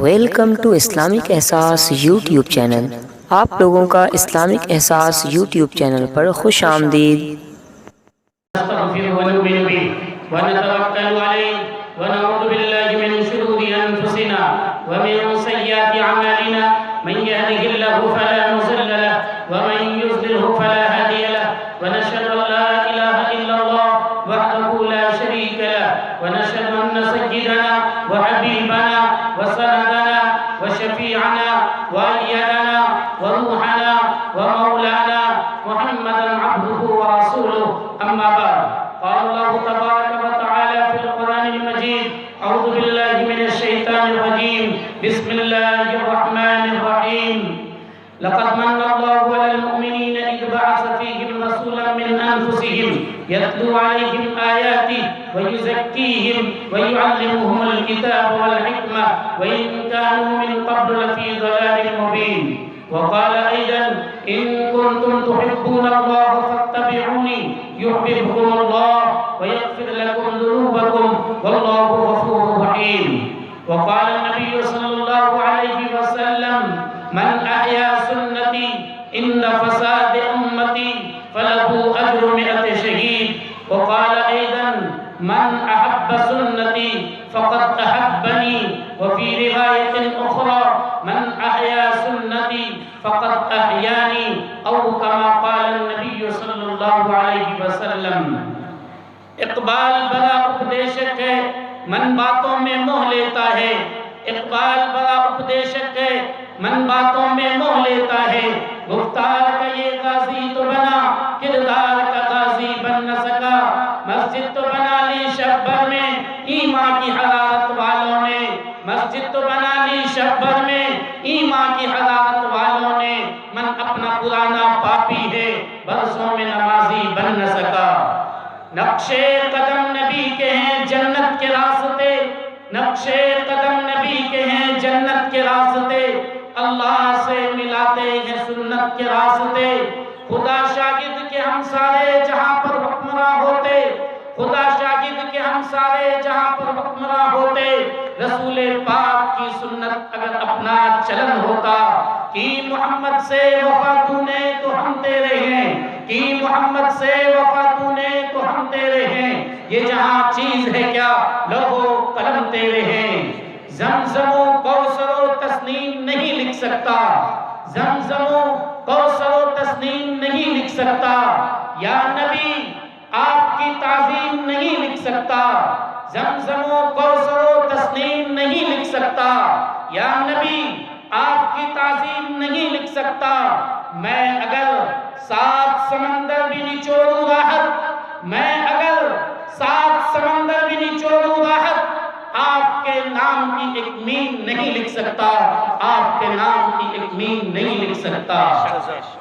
Welcome to Islamic احساس YouTube channel. آپ لوگوں کا اسلامک احساس یوٹیوب چینل پر خوش آمدید۔ نستغفره ونؤمن به ونتوکل علیہ ونعوذ باللہ من شرور انفسنا ومن سیئات اعمالنا من يهده الله فلا مضل له ومن يضلل فلا هادي له ونشهد ان لا اله الا الله وحده لا شريك له ونشهد ان سيدنا وحبيبنا وسندنا وشفيعنا وأيدنا وروحنا ومولانا محمدا عبده ورسوله أما بعد قال الله تبارك وتعالى في القرآن المجيد أعوذ بالله من الشيطان الرجيم بسم الله الرحمن الرحيم لقد من الله على المؤمنين إذ بعث فيهم رسولا من أنفسهم يتلو عليهم آياته ويزكيهم ويعلمهم الكتاب والحكمة وإن كانوا من قبل لفي ضلال مبين وقال أيضا إن كنتم تحبون الله فاتبعوني يحببكم الله ويغفر لكم ذنوبكم والله غفور رحيم وقال النبي صلى الله عليه وسلم من أحيا سنتي إن فساد أمتي فله أجر 100 شهيد وقال أيضا من أحب سنتي فقد أحبني وفي رواية أخرى من أحيا سنتي فقد أحياني أو كما قال النبي صلى الله عليه وسلم۔ اقبال بڑا اپدیشک ہے، من باتوں میں موہ لیتا ہے۔ اقبال بڑا اپدیشک ہے، من باتوں میں موہ لیتا ہے۔ گفتار کا یہ غازی تو بنا، کردار کا غازی بن نہ سکا۔ مسجد تو بنا لی شب بھر میں ایمان کی حرارت والوں نے، مسجد تو بنا لی شب بھر میں ایمان کی حرارت والوں نے۔ من اپنا پرانا پاپی ہے، برسوں میں نمازی بن نہ سکا۔ نقشے قدم نبی کے ہیں جنت کے راستے، نقشے قدم نبی کے ہیں جنت کے راستے، اللہ سے ملاتے ہیں سنت کے راستے۔ خدا شاگرد کے ہم سارے جہاں پر حکمراں ہوتے، خدا شاگرد کے ہم سارے جہاں پر حکمراں ہوتے، رسول پاک کی سنت اگر اپنا چلن ہوتا۔ کہ محمد سے وفا تو نے تو ہم تیرے ہیں، کہ محمد سے وفا تو نے تو ہم تیرے ہیں، یہ جہاں چیز ہے کیا لوح و قلم تیرے ہیں۔ زمزم و کوثر و تسنیم نہیں لکھ سکتا، زمزم و کوثر و تسنیم نہیں لکھ سکتا، یا نبی آپ کی تعظیم نہیں لکھ سکتا۔ زمزم و کوثر و تسنیم نہیں لکھ سکتا، یا نبی آپ کی تعظیم نہیں لکھ سکتا۔ میں اگر 7 سمندر بھی نچوڑوں راحت، میں اگر 7 سمندر بھی نچوڑوں راحت، آپ کے نام کی ایک میم نہیں لکھ سکتا، آپ کے نام کی ایک میم نہیں لکھ سکتا۔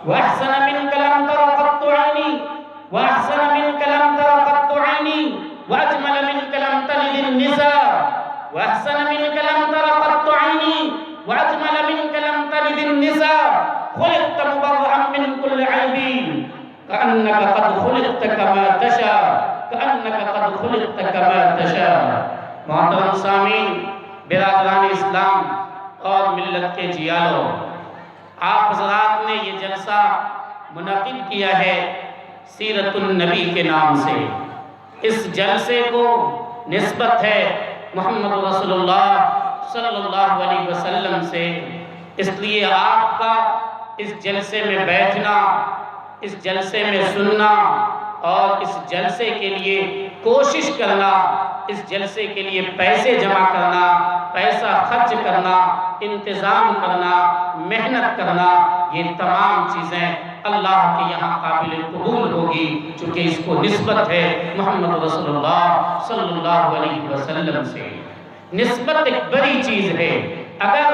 وَأَحْسَنَ مِنْكَ لَمْ تَرَ قَطُّ عَيْنِي وَأَحْسَنَ مِنْكَ لَمْ تَرَ قَطُّ عَيْنِي وَأَجْمَلَ مِنْكَ لَمْ تَلِدِ النِّسَاءُ وَأَحْسَنَ مِنْكَ لَمْ تَرَ قَطُّ عَيْنِي وَأَجْمَلَ مِنْكَ لَمْ تَلِدِ النِّسَاءُ خُلِقْتَ مُبَرَّأً مِنْ كُلِّ عَيْبٍ كَأَنَّكَ قَدْ خُلِقْتَ كَمَا تَشَاءُ كَأَنَّكَ قَدْ خُلِقْتَ كَمَا تَشَاءُ۔ محترم سامعین، برادران اسلام اور ملت کے جیالوں، آپ حضرات نے یہ جلسہ منعقد کیا ہے سیرت النبی کے نام سے۔ اس جلسے کو نسبت ہے محمد رسول اللہ صلی اللہ علیہ وسلم سے، اس لیے آپ کا اس جلسے میں بیٹھنا، اس جلسے میں سننا اور اس جلسے کے لیے کوشش کرنا، اس جلسے کے لیے پیسے جمع کرنا، پیسہ خرچ کرنا، انتظام کرنا، محنت کرنا، یہ تمام چیزیں اللہ کے یہاں قابل قبول ہوگی، چونکہ اس کو نسبت ہے محمد رسول اللہ صلی اللہ علیہ وسلم سے۔ نسبت ایک بڑی چیز ہے، اگر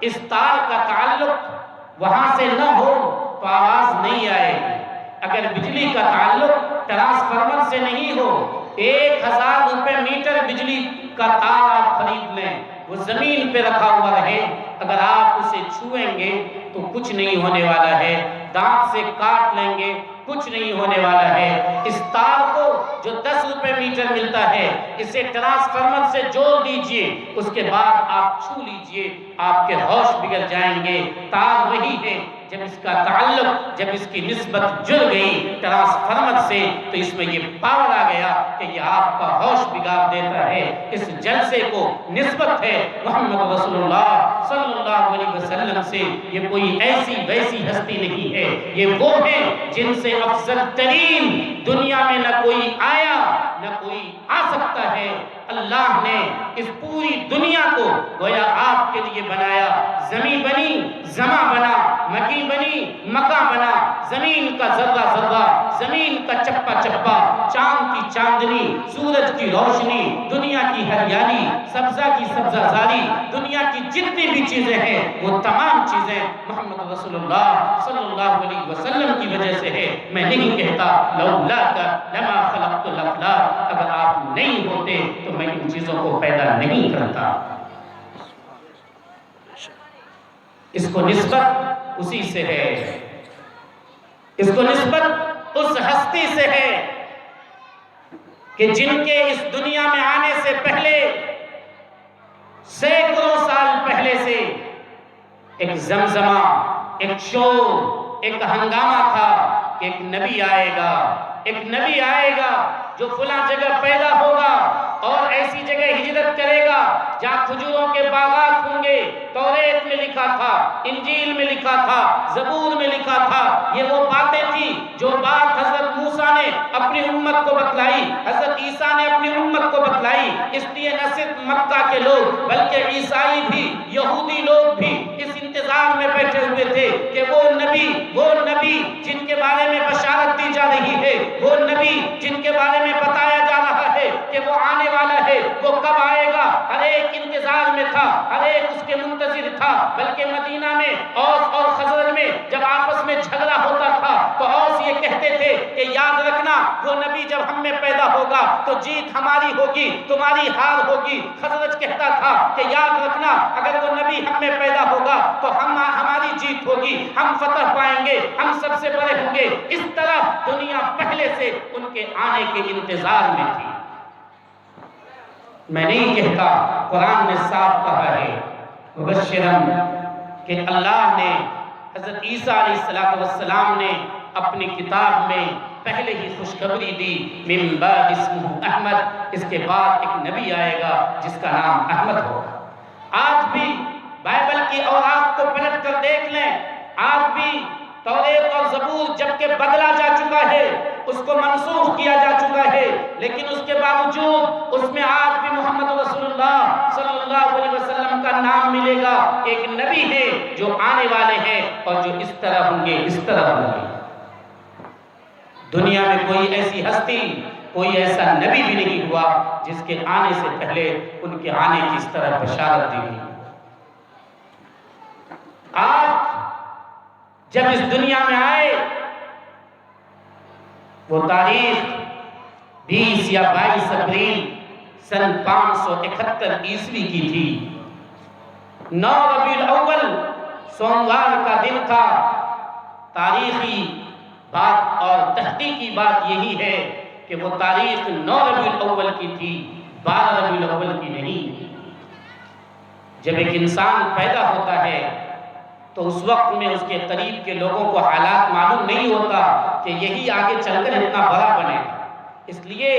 اس تار کا تعلق وہاں سے نہ ہو تو آواز نہیں آئے گی۔ اگر بجلی کا تعلق ٹرانسفارمر سے نہیں ہو، 1000 روپے میٹر بجلی کا تار آپ خرید لیں، وہ زمین پہ رکھا ہوا رہے، اگر آپ اسے چھوئیں گے تو کچھ نہیں ہونے والا ہے، دانت سے کاٹ لیں گے کچھ نہیں ہونے والا ہے۔ اس تار کو جو 10 روپے میٹر ملتا ہے اسے ٹرانسفارمر سے جوڑ دیجئے، اس کے بعد آپ چھو لیجئے، آپ کے ہوش بگڑ جائیں گے۔ تار وہی ہے، جب اس کا تعلق، جب اس کی نسبت جڑ گئی ٹرانسفارمر سے تو اس میں یہ پاور آ گیا کہ یہ آپ کا ہوش بگاڑ دیتا ہے۔ اس جلسے کو نسبت ہے محمد رسول اللہ صلی اللہ علیہ وسلم سے۔ یہ کوئی ایسی ویسی ہستی نہیں ہے، یہ وہ ہیں جن سے افضل ترین دنیا میں نہ کوئی آیا نہ کوئی آ سکتا ہے۔ اللہ نے اس پوری دنیا کو گویا آپ کے لیے بنایا، زمین بنی زماں بنا، مکی بنی مکہ بنا، زمین کا ذرہ ذرہ، زمین کا چپا چپا، چاند کی چاندنی، سورج کی روشنی، دنیا کی ہریالی، سبزہ کی سبزہ زاری، دنیا کی جتنی بھی چیزیں ہیں وہ تمام چیزیں محمد رسول اللہ صلی اللہ علیہ وسلم کی وجہ سے ہے۔ میں نہیں کہتا لولا لما خلقت الافلاک، اگر آپ نہیں ہوتے تو میں ان چیزوں کو پیدا نہیں کرتا۔ اس کو نسبت اسی سے ہے، اس کو نسبت اس ہستی سے ہے کہ جن کے اس دنیا میں آنے سے پہلے سینکڑوں سال پہلے سے ایک زمزمہ، ایک شور، ایک ہنگامہ تھا کہ ایک نبی آئے گا، ایک نبی آئے گا جو فلاں جگہ پیدا ہوگا اور ایسی جگہ ہجرت کرے گا جہاں کھجوروں کے باغات ہوں گے۔ توریت میں لکھا تھا، انجیل میں لکھا تھا، زبور میں لکھا تھا۔ یہ وہ باتیں تھی جو بات حضرت موسیٰ نے اپنی امت کو بتلائی، حضرت عیسیٰ نے اپنی امت کو بتلائی۔ اس لیے نہ صرف مکہ کے لوگ بلکہ عیسائی بھی، یہودی لوگ بھی اس انتظار میں بیٹھے ہوئے تھے کہ وہ نبی جن کے بارے میں بشارت دی جا رہی ہے، وہ نبی جن کے بارے میں بتایا جا رہا ہے کہ وہ آنے والا ہے، وہ کب آئے گا، ہر ایک انتظار میں تھا، ہر ایک اس کے منتظر تھا۔ بلکہ مدینہ میں اوس اور خزرج میں جب آپس میں جھگڑا ہوتا تھا تو اوس یہ کہتے تھے کہ یاد رکھنا وہ نبی جب ہم میں پیدا ہوگا تو جیت ہماری ہوگی، تمہاری ہار ہوگی۔ خزرج کہتا تھا کہ یاد رکھنا اگر وہ نبی ہم میں پیدا ہوگا تو ہماری جیت ہوگی، ہم فتح پائیں گے، ہم سب سے بڑے ہوں گے۔ اس طرح دنیا پہلے سے ان کے آنے کے انتظار میں تھی۔ میں نہیں کہتا، قرآن نے صاف کہا ہے مبشرم کہ اللہ نے، حضرت عیسیٰ علیہ السلام نے اپنی کتاب میں پہلے ہی خوشخبری دی، من بعد اسمہ احمد، اس کے بعد ایک نبی آئے گا جس کا نام احمد ہوگا۔ آج بھی بائبل کی اوراق کو پلٹ کر دیکھ لیں، آج بھی توریت اور زبور جبکہ بدلا جا چکا ہے، اس کو منسوخ کیا جا چکا ہے، لیکن اس کے باوجود اس میں آج بھی محمد رسول اللہ صلی اللہ علیہ وسلم کا نام ملے گا کہ ایک نبی ہے جو آنے والے ہیں اور جو اس طرح ہوں گے، اس طرح ہوں گے۔ دنیا میں کوئی ایسی ہستی، کوئی ایسا نبی بھی نہیں ہوا جس کے آنے سے پہلے ان کے آنے کی اس طرح بشارت دی گئی۔ آج جب اس دنیا میں آئے وہ تاریخ 20 یا 22 اپریل سن 571 عیسوی کی تھی۔ 9 ربیع الاول سوموار کا دن تھا۔ تاریخی بات اور تحقیقی بات یہی ہے کہ وہ تاریخ 9 ربیع الاول کی تھی، 12 ربیع الاول کی نہیں۔ جب ایک انسان پیدا ہوتا ہے تو اس وقت میں اس کے قریب کے لوگوں کو حالات معلوم نہیں ہوتا کہ یہی آگے چل کر اتنا بڑا بنے، اس لیے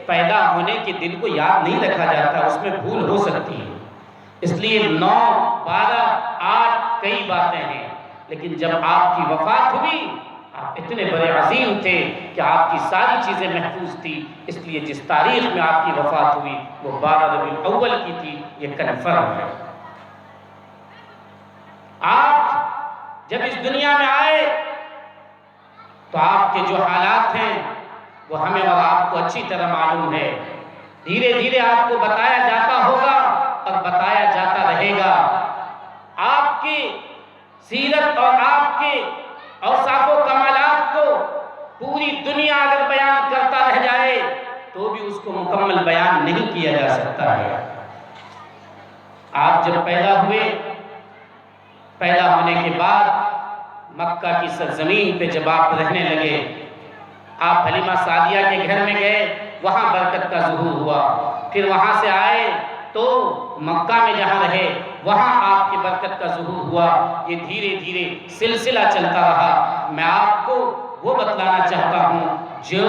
پیدا ہونے کے دن کو یاد نہیں رکھا جاتا، اس میں بھول ہو سکتی ہے۔ اس لیے 9، 12، 8 کئی باتیں ہیں، لیکن جب آپ کی وفات ہوئی آپ اتنے بڑے عظیم تھے کہ آپ کی ساری چیزیں محفوظ تھی، اس لیے جس تاریخ میں آپ کی وفات ہوئی وہ 12 ربیع الاول کی تھی، یہ کنفرم ہے۔ آپ جب اس دنیا میں آئے تو آپ کے جو حالات ہیں وہ ہمیں اور آپ کو اچھی طرح معلوم ہے۔ دھیرے دھیرے آپ کو بتایا جاتا ہوگا اور بتایا جاتا رہے گا۔ آپ کی سیرت اور آپ کے اوصاف و کمالات کو پوری دنیا اگر بیان کرتا رہ جائے تو بھی اس کو مکمل بیان نہیں کیا جا سکتا ہے۔ آپ جب پیدا ہوئے پیدا ہونے کے بعد مکہ کی سرزمین پہ جب آپ رہنے لگے، آپ حلیمہ سعدیہ کے گھر میں گئے، وہاں برکت کا ظہور ہوا، پھر وہاں سے آئے تو مکہ میں جہاں رہے وہاں آپ کی برکت کا ظہور ہوا۔ یہ دھیرے دھیرے سلسلہ چلتا رہا۔ میں آپ کو وہ بتلانا چاہتا ہوں جو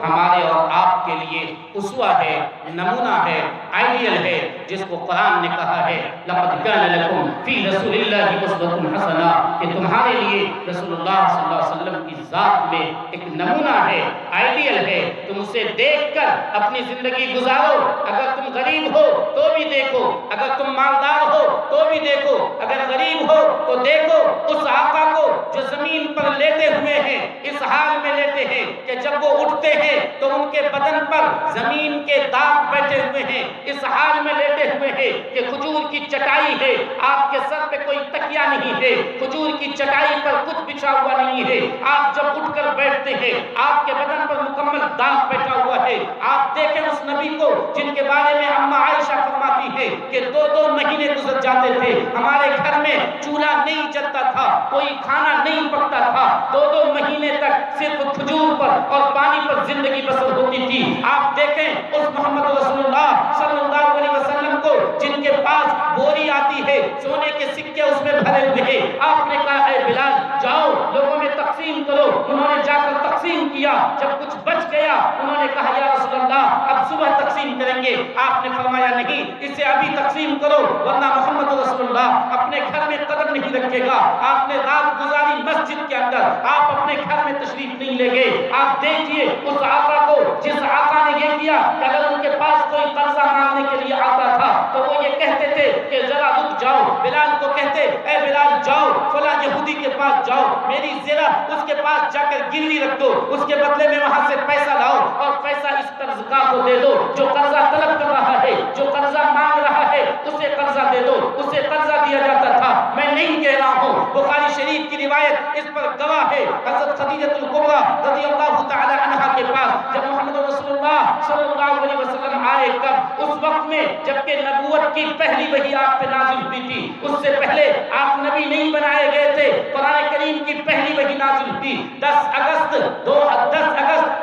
ہمارے اور آپ کے لیے اسوہ ہے، نمونہ ہے، آئیڈیل ہے، جس کو قرآن نے کہا ہے لَقَدْ كَانَ لَكُمْ فِي رَسُولِ اللَّهِ أُسْوَةٌ حَسَنَةٌ، کہ تمہارے لیے رسول اللہ صلی اللہ علیہ وسلم کی ذات میں ایک نمونہ ہے، آئیڈیل ہے، تم اسے دیکھ کر اپنی زندگی گزارو۔ اگر تم غریب ہو تو بھی دیکھو، اگر تم مالدار ہو تو بھی دیکھو، اگر غریب ہو تو دیکھو اس آقا کو جو زمین پر لیٹے ہوئے ہیں، اس حال میں لیٹے ہیں کہ جب وہ اٹھتے ہیں تو ان کے بدن پر زمین کے داغ بیٹھے ہوئے ہیں، اس حال میں لیٹے ہوئے ہیں کہ کھجور کی چٹائی ہے، آپ کے سر پہ کوئی تکیہ نہیں ہے، کھجور کی چٹائی پر کچھ بچھا ہوا نہیں ہے، آپ جب اٹھ کر بیٹھتے ہیں آپ کے بدن پر مکمل داغ بیٹھا ہوا ہے۔ آپ دیکھیں اس نبی کو جن کے بارے میں اماں عائشہ فرماتی ہے کہ 2 مہینے گزر جاتے تھے، ہمارے گھر میں چولہا نہیں جلتا تھا، کوئی کھانا نہیں پکتا تھا، 2 مہینے تک صرف کھجور پر اور پانی پر زندگی بسر ہوتی تھی۔ آپ دیکھیں اس محمد رسول اللہ صلی اللہ علیہ وسلم کو جن کے پاس بوری آتی ہے، سونے کے سکے اس میں بھرے ہوئے ہیں، آپ نے کہا اے بلال جاؤ لوگوں میں تقسیم کرو، انہوں نے جا کر تقسیم کیا، جب کچھ بچ گیا انہوں نے کہا یا رسول اللہ اب صبح تقسیم کریں گے، آپ نے فرمایا نہیں اسے ابھی تقسیم کرو ورنہ محمد رسول اللہ اپنے گھر میں قدم نہیں رکھے گا۔ آپ نے رات گزاری مسجد کے اندر، آپ اپنے گھر میں تشریف نہیں لے گئے۔ آپ دیکھیے اس آقا کو جس آقا نے یہ کیا کہ اگر ان کے پاس کوئی قرضہ مانگنے کے لیے آتا تھا تو وہ یہ کہتے تھے کہ ذرا رک جاؤ، بلال کو کہتے اے بلال جاؤ فلاں یہودی کے پاس جاؤ، میری ذرا اس کے پاس جا کر گروی رکھ دو، اس کے بدلے میں وہاں سے پیسہ لاؤ اور پیسہ اس قرض کا کو دے دو، جو قرضہ طلب کر رہا ہے، جو قرضہ مانگ رہا ہے اسے قرضہ دے دو، اسے قرضہ دیا جاتا تھا۔ میں نہیں کہہ رہا ہوں، بخاری شریف کی روایت اس پر گواہ ہے۔ حضرت خدیجہ الکبریٰ رضی اللہ تعالی عنہا کے پاس جب محمد رسول اللہ صلی اللہ علیہ وسلم آئے، کب اس وقت میں جبکہ نبوت کی پہلی وحی آپ پہ نازل ہوئی تھی، اس سے پہلے آپ نبی نہیں بنائے گئے تھے، قرآن کریم کی پہلی وحی نازل ہوئی 10 اگست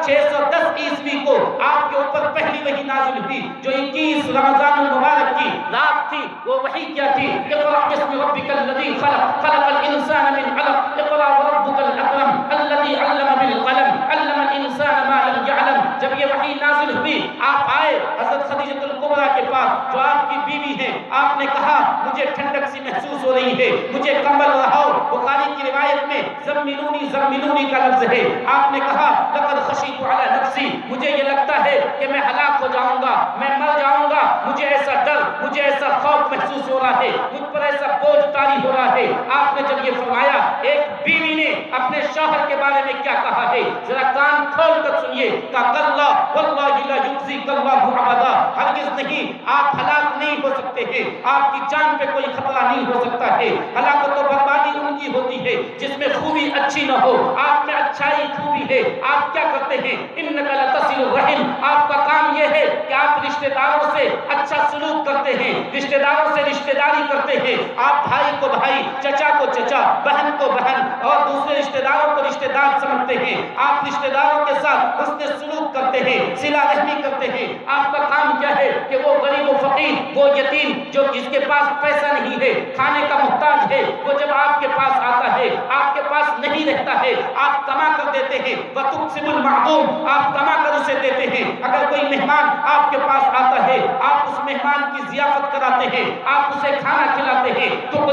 610 عیسوی کو آپ کے اوپر پہلی وحی نازل ہوئی جو 21 رمضان المبارک کی رات تھی۔ وہ وحی کیا تھی؟ اقرأ باسم ربک الذی خلق، خلق الانسان من علق، اقرأ وربک الاکرم الذی علم بالقلم، علم الانسان ما لم يعلم۔ جب یہ وحی نازل ہوئی آپ آئے حضرت خدیجہ الکبریٰ کے پاس جو آپ کی بیوی ہیں، آپ نے کہا مجھے ٹھنڈک سی محسوس ہو رہی ہے، مجھے کمبل اڑاؤ۔ بخاری کی روایت میں زملونی زملونی کا لفظ ہے، آپ نے کہا لقد خشیت علی نفسی، مجھے یہ لگتا ہے کہ میں ہلاک ہو جاؤں گا، میں مر جاؤں گا، مجھے ایسا ڈر، مجھے ایسا خوف محسوس ہو رہا ہے، مجھ پر ایسا بوجھ طاری ہو رہا ہے۔ آپ نے جب یہ فرمایا ایک بیوی نے اپنے شوہر کے بارے میں کیا کہا ہے ذرا کان کھول کر سنیے، کہا اللہ واللہ لا یخزیک اللہ ابدا، ہرگز نہیں آپ ہلاک نہیں ہو سکتے ہیں، آپ کی جان پہ کوئی خطرہ نہیں ہو سکتا ہے۔ ہلاکت و بربادی ان کی ہوتی ہے جس میں خوبی اچھی نہ ہو، آپ میں اچھائی خوبی ہے۔ آپ کیا کرتے ہیں؟ انک لتصل الرحم، آپ کا کام یہ ہے کہ آپ رشتہ داروں سے اچھا سلوک کرتے ہیں، رشتہ داروں سے رشتہ داری کرتے ہیں، آپ بھائی کو بھائی، چچا کو چچا، بہن کو بہن اور دوسرے رشتہ داروں کو رشتہ دار سمجھتے ہیں، آپ رشتہ داروں کے ساتھ حسن سلوک کرتے ہیں، صلہ رحمی کرتے ہیں۔ آپ کا کام کیا ہے کہ وہ غریب و فقیر، وہ یتیم جو جس کے پاس پیسہ نہیں ہے، کھانے کا محتاج ہے، وہ جب آپ کے پاس آتا ہے، آپ کے پاس نہیں رہتا ہے، آپ کما کر دیتے ہیں، وَتُقْسِمُ الْمَعْدُومِ، آپ کما کر اسے دیتے ہیں۔ اگر کوئی مہمان آپ کے پاس آتا ہے، آپ اس مہمان کی ضیافت کراتے ہیں، آپ اسے کھانا کھلاتے ہیں، تو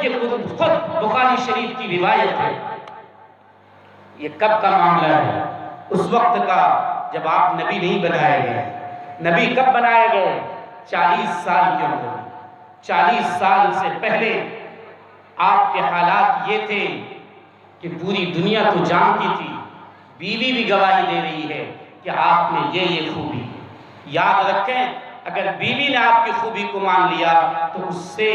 یہ خود بخاری شریف کی روایت ہے۔ یہ کب کا معاملہ ہے؟ اس وقت کا جب آپ نبی نہیں بنائے گئے۔ نبی کب بنائے گئے؟ 40 سال کے اندر۔ 40 سال سے پہلے آپ کے حالات یہ تھے کہ پوری دنیا تو جانتی تھی، بیوی بھی گواہی دے رہی ہے کہ آپ میں یہ خوبی۔ یاد رکھیں اگر بیوی نے آپ کی خوبی کو مان لیا تو اس سے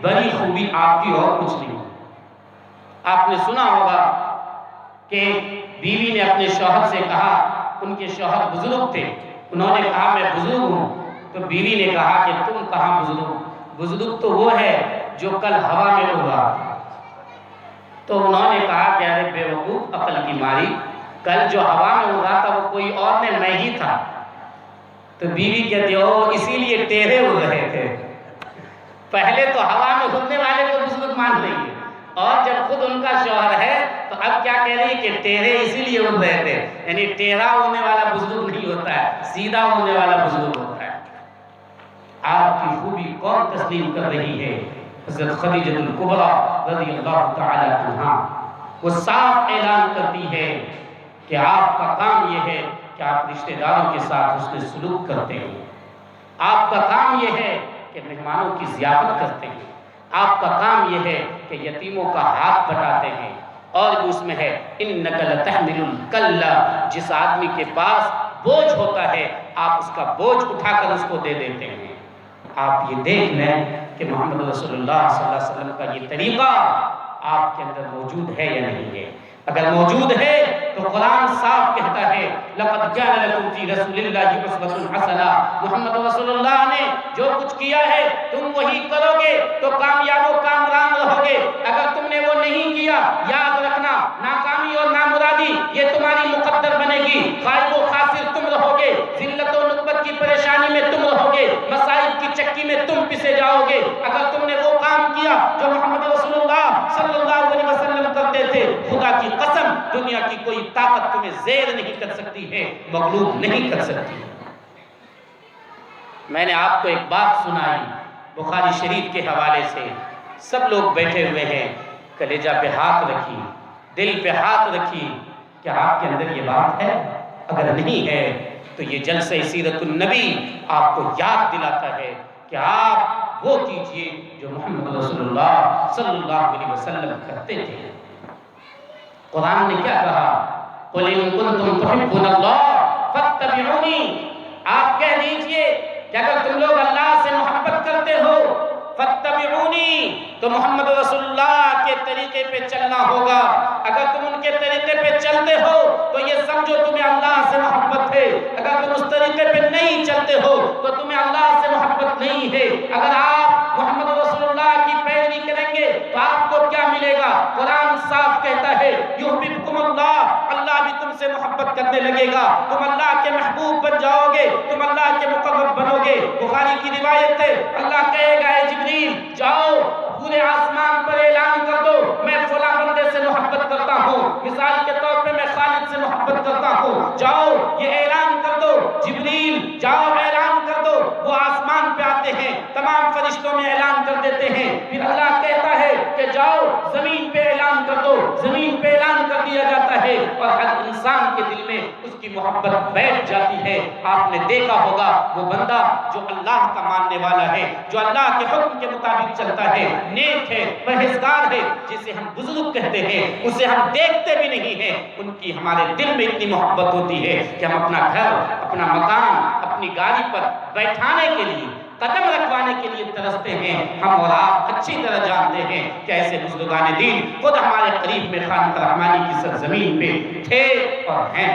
بڑی خوبی آپ کی اور کچھ نہیں۔ آپ نے سنا ہوگا کہ بیوی نے اپنے شوہر سے کہا، ان کے شوہر بزرگ تھے، انہوں نے کہا میں بزرگ ہوں، تو بیوی نے کہا کہ تم کہاں بزرگ، بزرگ تو وہ ہے جو کل ہوا میں اڑا۔ تو انہوں نے کہا کہ ارے بے وقوف عقل کی ماری، کل جو ہوا میں اڑا تھا وہ کوئی اور نے، میں ہی تھا۔ تو بیوی کہتی ہو اسی لیے ٹیڑھے اڑ رہے تھے، پہلے تو ہوا میں اڑنے والے کو بزرگ مان رہی ہے، اور جب خود ان کا شوہر ہے تو اب کیا کہہ رہی ہے کہ ٹیڑھے اسی لیے اڑ رہے تھے، یعنی ٹیڑھا ہونے والا بزرگ نہیں ہوتا ہے، سیدھا ہونے والا بزرگ ہوتا ہے۔ آپ کی خوبی کون تسلیم کر رہی ہے؟ حضرت خدیجہ الکبریٰ رضی اللہ تعالی عنہا، وہ صاف اعلان کرتی ہے کہ آپ کا کام یہ ہے کہ آپ رشتہ داروں کے ساتھ حسن سلوک کرتے ہیں، آپ کا کام یہ ہے کہ مہمانوں کی ضیافت کرتے ہیں، آپ کا کام یہ ہے کہ یتیموں کا ہاتھ بٹاتے ہیں، اور اس میں ہے اِنَّكَ لَتَحْمِلُ الْكَلَّ، جس آدمی کے پاس بوجھ ہوتا ہے آپ اس کا بوجھ اٹھا کر اس کو دے دیتے ہیں۔ آپ یہ دیکھ لیں کہ محمد رسول اللہ صلی اللہ علیہ وسلم کا یہ طریقہ آپ کے اندر موجود ہے یا نہیں ہے۔ اگر موجود ہے تو قرآن صاف کہتا ہے لَقَدْ كَانَ لَكُمْ فِي رَسُولِ اللَّهِ أُسْوَةٌ حَسَنَةٌ، محمد رسول اللہ نے جو کچھ کیا ہے تم وہی کرو گے تو کامیاب و کامران رہو گے، اگر تم نے وہ نہیں کیا یاد رکھنا ناکامی اور نامرادی یہ تمہاری مقدر بنے گی، خائب و خاسر تم رہو گے، ذلت و نکبت کی پریشانی میں تم رہو گے، مصائب کی چکی میں تم پسے جاؤ گے۔ اگر تم نے وہ کام کیا جو محمد رسول اللہ صلی اللہ علیہ وسلم کرتے تھے، خدا کی قسم دنیا کی کوئی طاقت تمہیں زیر نہیں کر سکتی ہے، مغلوب نہیں کر سکتی۔ میں نے آپ کو ایک بات سنائی بخاری شریف کے حوالے سے، سب لوگ بیٹھے ہوئے ہیں، کلیجہ پہ ہاتھ رکھی، دل پہ ہاتھ رکھی، کیا آپ کے اندر یہ بات ہے؟ اگر نہیں ہے تو یہ جلسہ سیرت النبی آپ کو یاد دلاتا ہے کہ آپ وہ کیجئے جو محمد رسول اللہ صلی اللہ علیہ وسلم کرتے تھے۔ قرآن نے کیا کہا؟ قُلْ إِن كُنتُمْ تُحِبُّونَ اللَّهَ فَاتَّبِعُونِي، آپ کہہ دیجئے کہ اگر تم لوگ اللہ سے محبت کرتے ہو فَاتَّبِعُونِي، تو محمد رسول اللہ کے طریقے پہ چلنا ہوگا۔ اگر تم ان کے طریقے پہ چلتے ہو تو یہ سمجھو تمہیں اللہ سے محبت ہے، اگر تم اس طریقے پہ نہیں چلتے ہو تو تمہیں اللہ سے محبت نہیں ہے۔ اگر آپ محمد رسول اللہ کی پیروی کریں گے تو آپ کو کیا ملے گا؟ قرآن صاف کہتا ہے یحببکم اللہ، اللہ بھی تم سے محبت کرنے لگے گا، تم اللہ کے محبوب بن جاؤ گے، تم اللہ کے مقرب بنو گے۔ بخاری کی روایت ہے اللہ کہے گا اے جبریل جاؤ پورے آسمان پر اعلان کر دو میں فلاں بندے سے محبت کرتا ہوں، مثال کے طور پہ میں خالد سے محبت کرتا ہوں، جاؤ یہ اعلان کر دو، جبریل جاؤ اعلان کر دو، وہ آسمان پہ آتے ہیں تمام فرشتوں میں اعلان کر دیتے ہیں، پھر اللہ کہتا ہے کہ جاؤ زمین پہ اعلان کر دو، زمین پہ اعلان کر دیا جاتا ہے، اور ہر انسان کے دل میں اس کی محبت بیٹھ جاتی ہے۔ آپ نے دیکھا ہوگا وہ بندہ جو اللہ کا ماننے والا ہے، جو اللہ کے حکم کے مطابق چلتا ہے، نیک ہے، پرہیزگار ہے، جسے ہم بزرگ کہتے ہیں، اسے ہم دیکھتے بھی نہیں ہیں، ان کی ہمارے دل میں اتنی محبت ہوتی ہے کہ ہم اپنا گھر، اپنا مکان، اپنی گاڑی پر بیٹھانے کے لیے، قدم رکھوانے کے لیے ترستے ہیں۔ ہم اور آپ اچھی طرح جانتے ہیں کہ ایسے بزرگان دین خود ہمارے قریب میں خانقاہ رحمانی کی سرزمین پہ تھے اور ہیں۔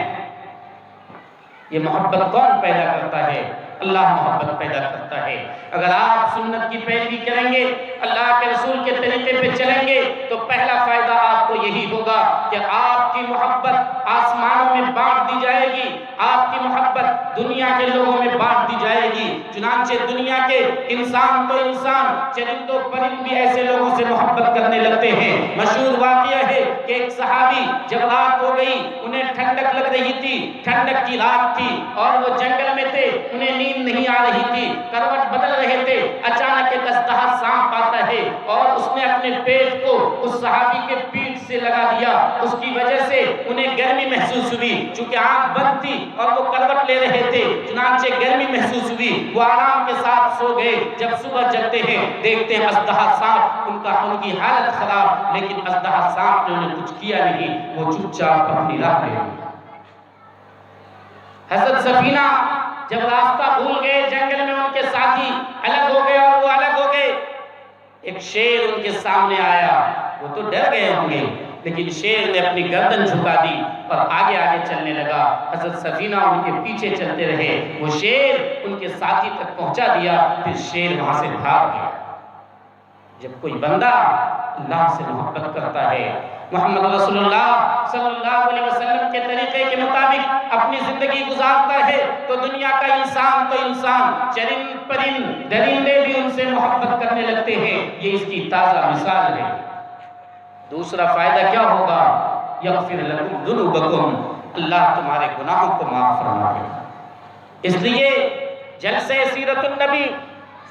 یہ محبت کون پیدا کرتا ہے؟ اللہ محبت پیدا کرتا ہے۔ اگر آپ سنت کی پیروی کریں گے، اللہ کے رسول کے طریقے پہ چلیں گے تو پہلا فائدہ آپ کو یہی ہوگا کہ آپ کی محبت آسمانوں میں بانٹ دی جائے گی، آپ کی محبت دنیا کے لوگوں میں بانٹ دی جائے گی۔ چنانچہ دنیا کے انسان تو انسان، چرند و پرند بھی ایسے لوگوں سے محبت کرنے لگتے ہیں۔ مشہور واقعہ ہے کہ ایک صحابی جب رات ہو گئی، انہیں ٹھنڈک لگ رہی تھی، ٹھنڈک کی رات تھی اور وہ جنگل میں تھے، انہیں نیند نہیں آ رہی تھی، کروٹ بدل رہے تھے، اچانک ایک اژدہا سانپ آتا ہے اور اس نے اپنے پیٹ کو اس صحابی کے پیٹھ سے لگا دیا، اس کی وجہ سے انہیں گرمی محسوس ہوئی، چونکہ آنکھ بند تھی اور وہ کروٹ لے رہے تھے، چنانچہ گرمی محسوس ہوئی، وہ آرام کے ساتھ سو گئے۔ جب صبح جگتے ہیں دیکھتے ہیں اژدہا سانپ، ان کی حالت خراب، لیکن اژدہا سانپ نے انہیں کچھ کیا نہیں، وہ چپ چاپ اپنی راہ پہ گئے۔ حضرت سفینہ جب راستہ بھول گئے، جنگل میں ان کے ساتھی الگ ہو گئے اور وہ الگ ہو گئے، ایک شیر ان کے سامنے آیا، وہ تو ڈر گئے ہوں گے لیکن شیر نے اپنی گردن جھکا دی اور آگے آگے چلنے لگا۔ حضرت سفینہ ان کے پیچھے چلتے رہے، وہ شیر ان کے ساتھی تک پہنچا دیا، پھر شیر وہاں سے بھاگ گیا۔ جب کوئی بندہ اللہ سے محبت کرتا ہے، محمد رسول اللہ صلی اللہ علیہ وسلم کے طریقے کے مطابق اپنی زندگی گزارتا ہے، تو دنیا کا انسان تو انسان، چرند پرند درندے بھی ان سے محبت کرنے لگتے ہیں۔ یہ اس کی تازہ مثال ہے۔ دوسرا فائدہ کیا ہوگا؟ یغفر لکم ذنوبکم، اللہ تمہارے گناہوں کو معاف فرما دے۔ اس لیے جلسہ سیرت النبی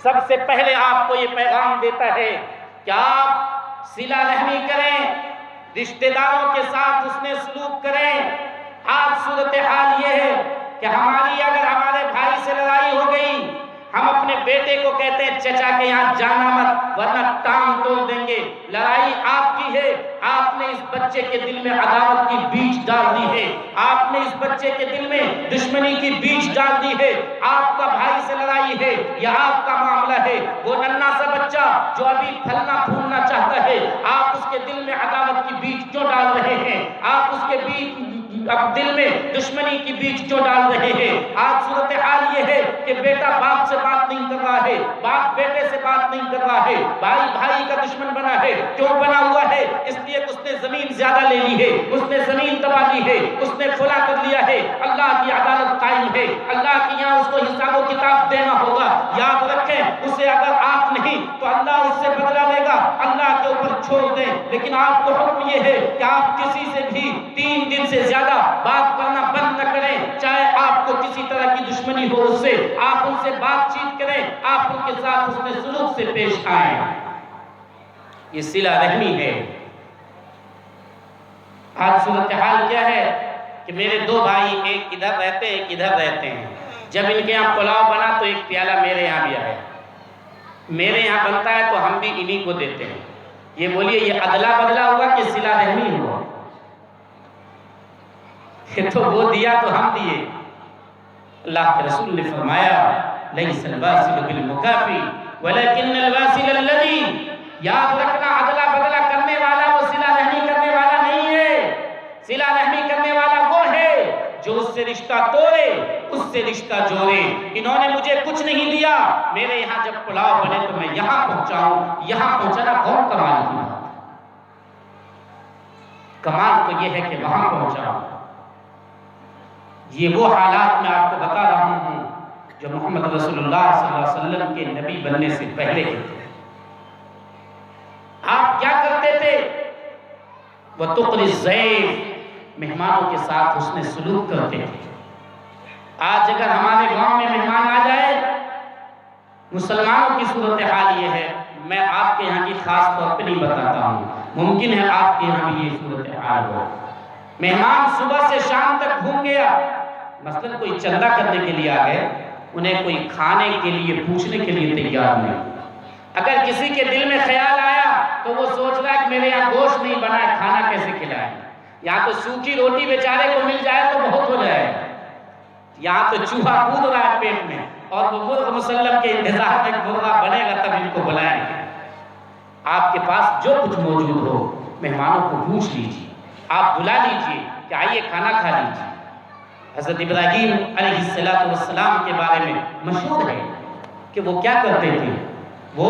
سب سے پہلے آپ کو یہ پیغام دیتا ہے کہ آپ صلہ رحمی کریں، رشتہ داروں کے ساتھ حسن سلوک کریں۔ آج صورتحال یہ ہے کہ اگر ہمارے بھائی سے لڑائی ہو گئی، ہم اپنے بیٹے کو کہتے ہیں چچا کے یہاں جانا مت ورنہ ٹانگ توڑ دیں گے۔ لڑائی آپ کی ہے، آپ نے اس بچے کے دل میں عداوت کی بیج ڈال دی ہے، آپ نے اس بچے کے دل میں دشمنی کی بیج ڈال دی ہے۔ آپ کا بھائی سے لڑائی ہے یا آپ کا معاملہ ہے، وہ ننھا سا بچہ جو ابھی پھلنا پھولنا چاہتا ہے، آپ اس کے دل میں عداوت کی بیج کیوں ڈال رہے ہیں؟ آپ اس کے دل میں دشمنی کی بیج کیوں ڈال رہے ہیں؟ آج صورتحال یہ ہے کہ بیٹا باپ سے بات نہیں کر رہا ہے، باپ بیٹے سے بات نہیں کر رہا ہے، بھائی بھائی کا دشمن بنا ہے۔ کیوں بنا ہوا ہے؟ اس لیے اس نے زمین زیادہ لے لی ہے، اس نے زمین دبا لی ہے، اس نے فلاں کر لیا ہے۔ اللہ کی عدالت قائم ہے، اللہ کی یہاں اس کو حساب و کتاب دینا ہوگا۔ یاد رکھیں، اسے اگر آپ نہیں تو اللہ اس سے بدلہ لے گا، اللہ کے اوپر چھوڑ دیں۔ لیکن آپ کو حکم یہ ہے کہ آپ کسی سے بھی 3 دن سے زیادہ بات کرنا بند نہ کریں، چاہے آپ کو کسی طرح کی دشمنی ہو اس سے، آپ ان سے بات چیت کریں، آپ ان کے ساتھ حسن سلوک سے پیش آئیں۔ یہ صلہ رحمی ہے۔ آج صورتحال کیا ہے کہ میرے 2 بھائی، ایک ادھر رہتے ہیں ایک ادھر رہتے ہیں، جب ان کے یہاں پلاؤ بنا تو ایک پیالہ میرے یہاں بھی آیا، میرے یہاں بنتا ہے تو ہم بھی انہی کو دیتے ہیں۔ یہ بولیے یہ ادلا بدلا ہوا کہ صلہ رحمی ہوا؟ تو وہ دیا تو ہم دیے۔ اللہ کے رسول نے فرمایا لیس الواصل بالمکافی ولکن الواصل الذی، یاد رکھنا عدلا بدلا کرنے والا وہ صلہ رحمی کرنے والا نہیں ہے۔ صلہ رحمی کرنے والا وہ ہے جو اس سے رشتہ توڑے، اس سے رشتہ جوڑے۔ انہوں نے مجھے کچھ نہیں دیا، میرے یہاں جب پلاؤ بنے تو میں یہاں پہنچاؤں، یہاں پہنچانا کون کمال کی بات؟ کمال تو یہ ہے کہ وہاں پہنچاؤں۔ یہ وہ حالات میں آپ کو بتا رہا ہوں جو محمد رسول اللہ صلی اللہ علیہ وسلم کے نبی بننے سے پہلے کے تھے۔ آپ کیا کرتے تھے؟ وَتُقْرِ الضَّيْفَ، مہمانوں کے ساتھ حسن سلوک کرتے تھے۔ آج اگر ہمارے گاؤں میں مہمان آ جائے، مسلمانوں کی صورتحال یہ ہے، میں آپ کے یہاں کی خاص طور پہ نہیں بتاتا ہوں، ممکن ہے آپ کے یہاں بھی یہ صورتحال ہو۔ مہمان صبح سے شام تک گھوم گیا، مثلا کوئی چندہ کرنے کے لیے آ گئے، انہیں کوئی کھانے کے لیے پوچھنے کے لیے تیار نہیں۔ اگر کسی کے دل میں خیال آیا تو وہ سوچ رہا ہے کہ میرے یہاں گوشت نہیں بنا ہے، کھانا کیسے کھلائیں؟ یہاں تو سوکھی روٹی بیچارے کو مل جائے تو بہت ہو جائے، یہاں تو چوہا کود رہا ہے پیٹ میں، اور وہ مرغ مسلم کے انتظار میں مرغا بنے گا تب ان کو بلائیں گے۔ آپ کے پاس جو کچھ موجود ہو مہمانوں کو پوچھ لیجیے، آپ بلا لیجیے کہ آئیے کھانا کھا لیجیے۔ حضرت ابراہیم علیہ السلام کے بارے میں مشہور ہے کہ وہ کیا کرتے تھے؟ وہ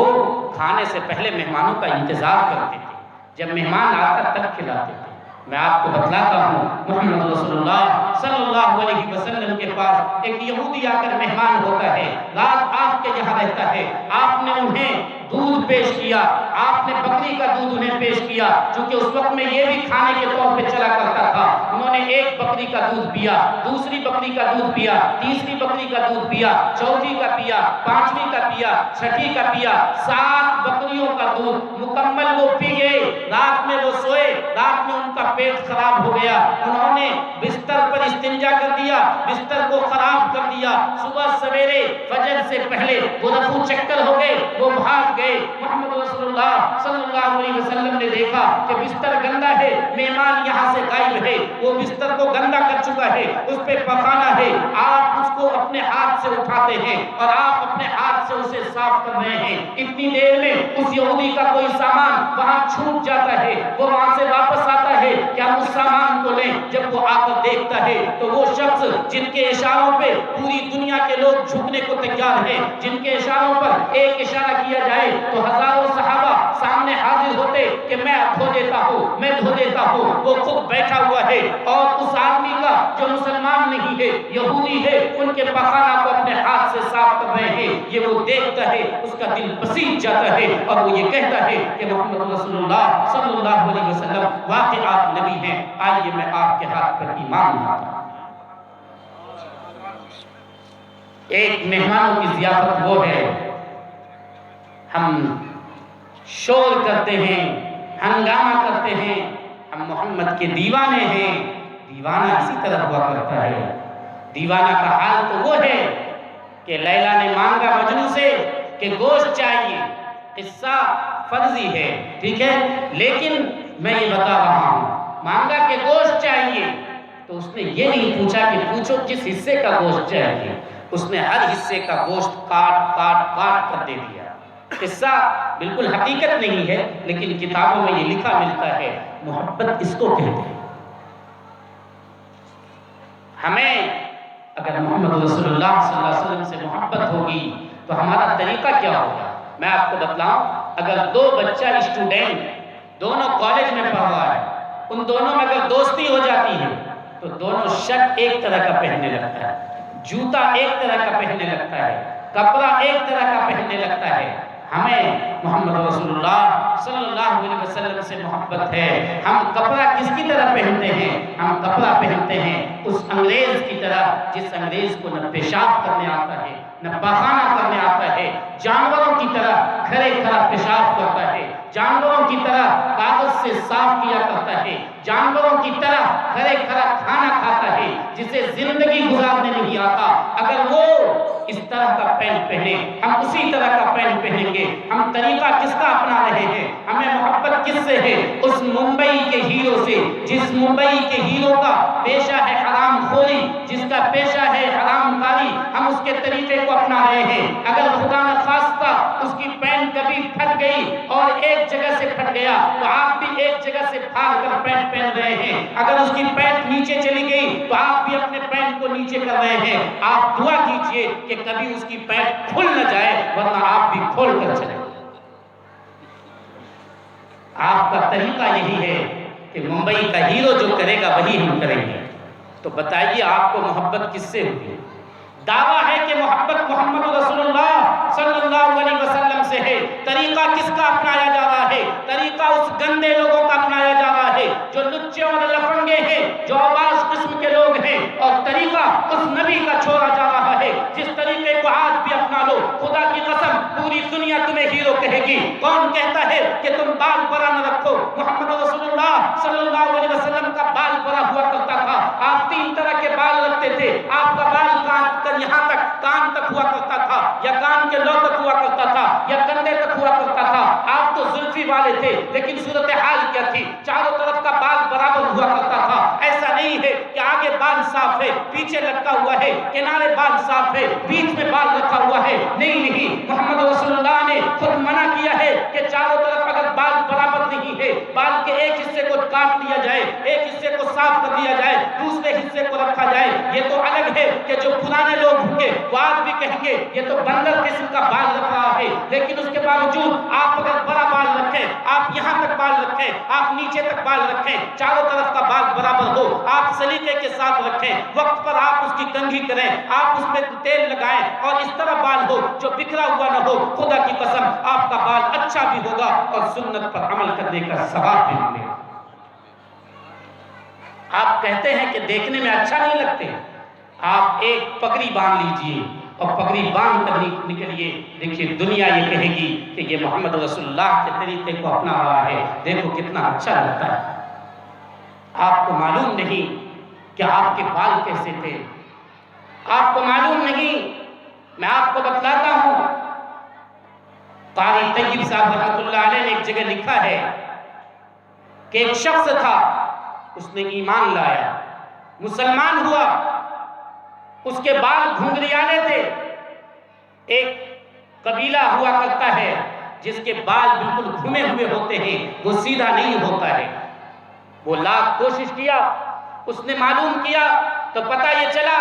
کھانے سے پہلے مہمانوں کا انتظار کرتے تھے، جب مہمان آتا تب کھلاتے تھے۔ میں آپ کو بتلاتا ہوں، محمد رسول اللہ صلی اللہ علیہ وسلم کے پاس ایک یہودی آ کر مہمان ہوتا ہے، رات آپ کے یہاں رہتا ہے، آپ نے انہیں دودھ پیش کیا، آپ نے بکری کا دودھ انہیں پیش کیا، چونکہ اس وقت میں یہ بھی کھانے کے طور پہ چلا کرتا تھا۔ انہوں نے ایک بکری کا دودھ پیا، دوسری بکری کا دودھ پیا، تیسری بکری کا دودھ پیا، چوتھی کا پیا، پانچویں کا پیا، چھٹی کا پیا، 7 بکریوں کا دودھ مکمل وہ پی گئے۔ رات میں وہ سوئے، رات میں ان کا پیٹ خراب ہو گیا، انہوں نے بستر پر استنجا کر دیا، بستر کو خراب کر دیا۔ صبح سویرے فجر سے پہلے وہ رفو چکر ہو گئے، وہ بھاگ گئے۔ محمد رسول اللہ صلی اللہ علیہ وسلم نے دیکھا کہ بستر گندا ہے، مہمان یہاں سے غائب ہے، وہ بستر کو گندا کر چکا ہے، اس پہ پخانا ہے، آپ اس کو اپنے ہاتھ سے اٹھاتے ہیں اور آپ اپنے ہاتھ سے اسے صاف کر رہے ہیں۔ اتنی دیر میں اس یہودی کا کوئی سامان وہاں چھوٹ جاتا ہے، وہ وہاں سے واپس آتا ہے کہ ہم اس سامان کو لیں جب وہ آ کر دیکھتا ہے تو وہ شخص جن کے اشاروں پہ پوری دنیا کے لوگ جھکنے کو تیار ہیں، جن کے اشاروں پر ایک اشارہ کیا جائے تو ہزاروں صحابہ سامنے حاضر ہوتے کہ میں دھو دیتا ہوں، میں دھو دیتا ہوں، وہ خود بیٹھا ہوا ہے اور اس آدمی کا جو مسلمان نہیں ہے، یہودی ہے، ان کے پخانہ کو اپنے ہاتھ سے صاف کر رہے ہیں، یہ وہ دیکھتا ہے اس کا دل پسیج جاتا ہے اور وہ یہ کہتا ہے کہ محمد رسول اللہ صلی اللہ علیہ وسلم واقعی آپ نبی ہیں، آئیے میں آپ کے ہاتھ پر ایمان لاتا ہوں۔ ایک مہمانوں کی ضیافت وہ ہے، ہم شور کرتے ہیں، ہنگامہ کرتے ہیں، ہم محمد کے دیوانے ہیں۔ دیوانہ اسی طرح ہوا کرتا ہے۔ دیوانہ کا حال تو وہ ہے کہ لیلا نے مانگا مجنوں سے کہ گوشت چاہیے، قصہ فرضی ہے، ٹھیک ہے، لیکن میں یہ بتا رہا ہوں، مانگا کہ گوشت چاہیے تو اس نے یہ نہیں پوچھا کہ پوچھو کس حصے کا گوشت چاہیے، اس نے ہر حصے کا گوشت کاٹ کاٹ کاٹ کر دے دیا۔ قصہ بالکل حقیقت نہیں ہے لیکن کتابوں میں یہ لکھا ملتا ہے، محبت اس کو کہتے ہیں۔ ہمیں اگر محمد رسول اللہ صلی اللہ علیہ وسلم سے محبت ہوگی تو ہمارا طریقہ کیا ہوگا؟ میں آپ کو بتلاؤں، اگر دو بچہ اسٹوڈنٹ دونوں کالج میں پڑھ رہا ہے، ان دونوں میں اگر دوستی ہو جاتی ہے تو دونوں شرٹ ایک طرح کا پہننے لگتا ہے، جوتا ایک طرح کا پہننے لگتا ہے، کپڑا ایک طرح کا پہننے لگتا ہے۔ ہمیں محمد رسول اللہ صلی اللہ علیہ وسلم سے محبت ہے۔ ہم کپڑا کس کی طرح پہنتے ہیں؟ ہم کپڑا پہنتے ہیں اس انگریز کی طرح جس انگریز کو نہ پیشاب کرنے آتا ہے نہ پخانہ کرنے آتا ہے، جانوروں کی طرح کھڑے کھڑا پیشاب کرتا ہے، جانوروں کی طرح کاغذ سے صاف کیا کرتا ہے، جانوروں کی طرح کھڑے کھڑا کھانا کھاتا ہے، جسے زندگی گزارنے نہیں آتا۔ اگر وہ اس طرح کا پینٹ پہنے، ہم اسی طرح کا پینٹ پہنیں گے۔ ہم طریقہ کس کا اپنا رہے ہیں؟ ہمیں محبت کس سے ہے؟ اس ممبئی کے ہیرو سے، جس ممبئی کے ہیرو کا پیشہ ہے حرام خوری، جس کا پیشہ ہے حرام کاری، ہم اس کے طریقے کو اپنا رہے ہیں۔ اگر خدا نخواستہ اس کی پینٹ کبھی پھٹ گئی اور ایک جگہ سے پھٹ گیا تو آپ بھی ایک جگہ سے پھاڑ کر پینٹ پہن رہے ہیں۔ اگر اس کی پینٹ نیچے چلی گئی تو آپ بھی اپنے پینٹ کو نیچے کر رہے ہیں۔ آپ دعا کیجئے کہ کبھی اس کی پینٹ کھل نہ جائے ورنہ آپ بھی کھول کر چلیں۔ آپ کا طریقہ یہی ہے کہ ممبئی کا ہیرو جو کرے گا وہی ہم کریں گے۔ تو بتائیے آپ کو محبت کس سے ہوگی؟ دعویٰ ہے کہ محبت محمد رسول اللہ صلی اللہ علیہ وسلم سے ہے۔ طریقہ کس کا اپنایا جا رہا ہے؟ طریقہ اس گندے لوگوں کا اپنایا جا رہا ہے جو لچے اور لفنگے ہیں، جو آواز قسم کے لوگ ہیں، اور طریقہ اس نبی کا چھوڑا جا رہا ہے جس طریقے کو آج بھی اپنا لو۔ خدا کی قسم پوری دنیا تمہیں ہیرو کہے گی۔ کون کہتا ہے کہ تم بال بڑا نہ رکھو؟ محمد رسول اللہ صلی اللہ علیہ وسلم کا بال بڑا ہوا کرتا تھا۔ آپ تین طرح کے بال رکھتے تھے۔ آپ کا بال یہاں تک کان تک ہوا کرتا تھا، یا کان کے لو تک ہوا کرتا تھا، یا کندھے تک ہوا کرتا تھا۔ آپ تو زلفی والے تھے لیکن صورتحال کیا تھی؟ چاروں طرف کا بال برابر ہوا کرتا تھا۔ ایسا نہیں ہے کہ آگے بال صاف ہے پیچھے لٹکا ہوا ہے، کنارے بال صاف ہے بیچ میں بال رکھا ہوا ہے۔ نہیں، محمد رسول اللہ نے خود منع کیا ہے کہ چاروں طرف اگر بال برابر نہیں ہے، بال کے ایک حصے کو کاٹ لیا جائے، ایک حصے کو صاف کر دیا جائے، دوسرے حصے کو رکھا جائے۔ یہ تو الگ ہے کہ جو پرانے لوگ ہوں گے وہ آج بھی کہیں گے یہ تو بندر قسم کا بال رکھ رہا ہے، لیکن اس کے باوجود آپ اگر بڑا بال رکھیں، آپ یہاں تک بال رکھیں، آپ نیچے تک بال رکھیں، چاروں طرف کا بال برابر ہو، آپ سلیقے کے ساتھ رکھیں، وقت پر آپ اس کی کنگھی کریں، آپ اس میں تیل لگائیں اور اس طرح بال ہو جو بکھرا ہوا نہ ہو، خدا کی قسم آپ کا بال اچھا بھی ہوگا اور سنت پر عمل کرنے کا ثواب بھی ملے گا۔ آپ کہتے ہیں کہ دیکھنے میں اچھا نہیں لگتے، آپ ایک پگڑی باندھ لیجئے اور پگڑی باندھ کر نکلیے، دیکھیے دنیا یہ کہے گی کہ یہ محمد رسول اللہ کے طریقے کو اپنا رہا ہے، دیکھو کتنا اچھا لگتا ہے۔ آپ کو معلوم نہیں کہ آپ کے بال کیسے تھے، آپ کو معلوم نہیں، میں آپ کو بتلاتا ہوں۔ قاری طیب صاحب رحمۃ اللہ علیہ نے ایک جگہ لکھا ہے کہ ایک شخص تھا، اس نے ایمان لایا، مسلمان ہوا، اس کے بال گھنگریالے تھے۔ ایک قبیلہ ہوا کرتا ہے جس کے بال بالکل گھومے ہوئے ہوتے ہیں، وہ سیدھا نہیں ہوتا ہے۔ وہ لاکھ کوشش کیا، اس نے معلوم کیا تو پتہ یہ چلا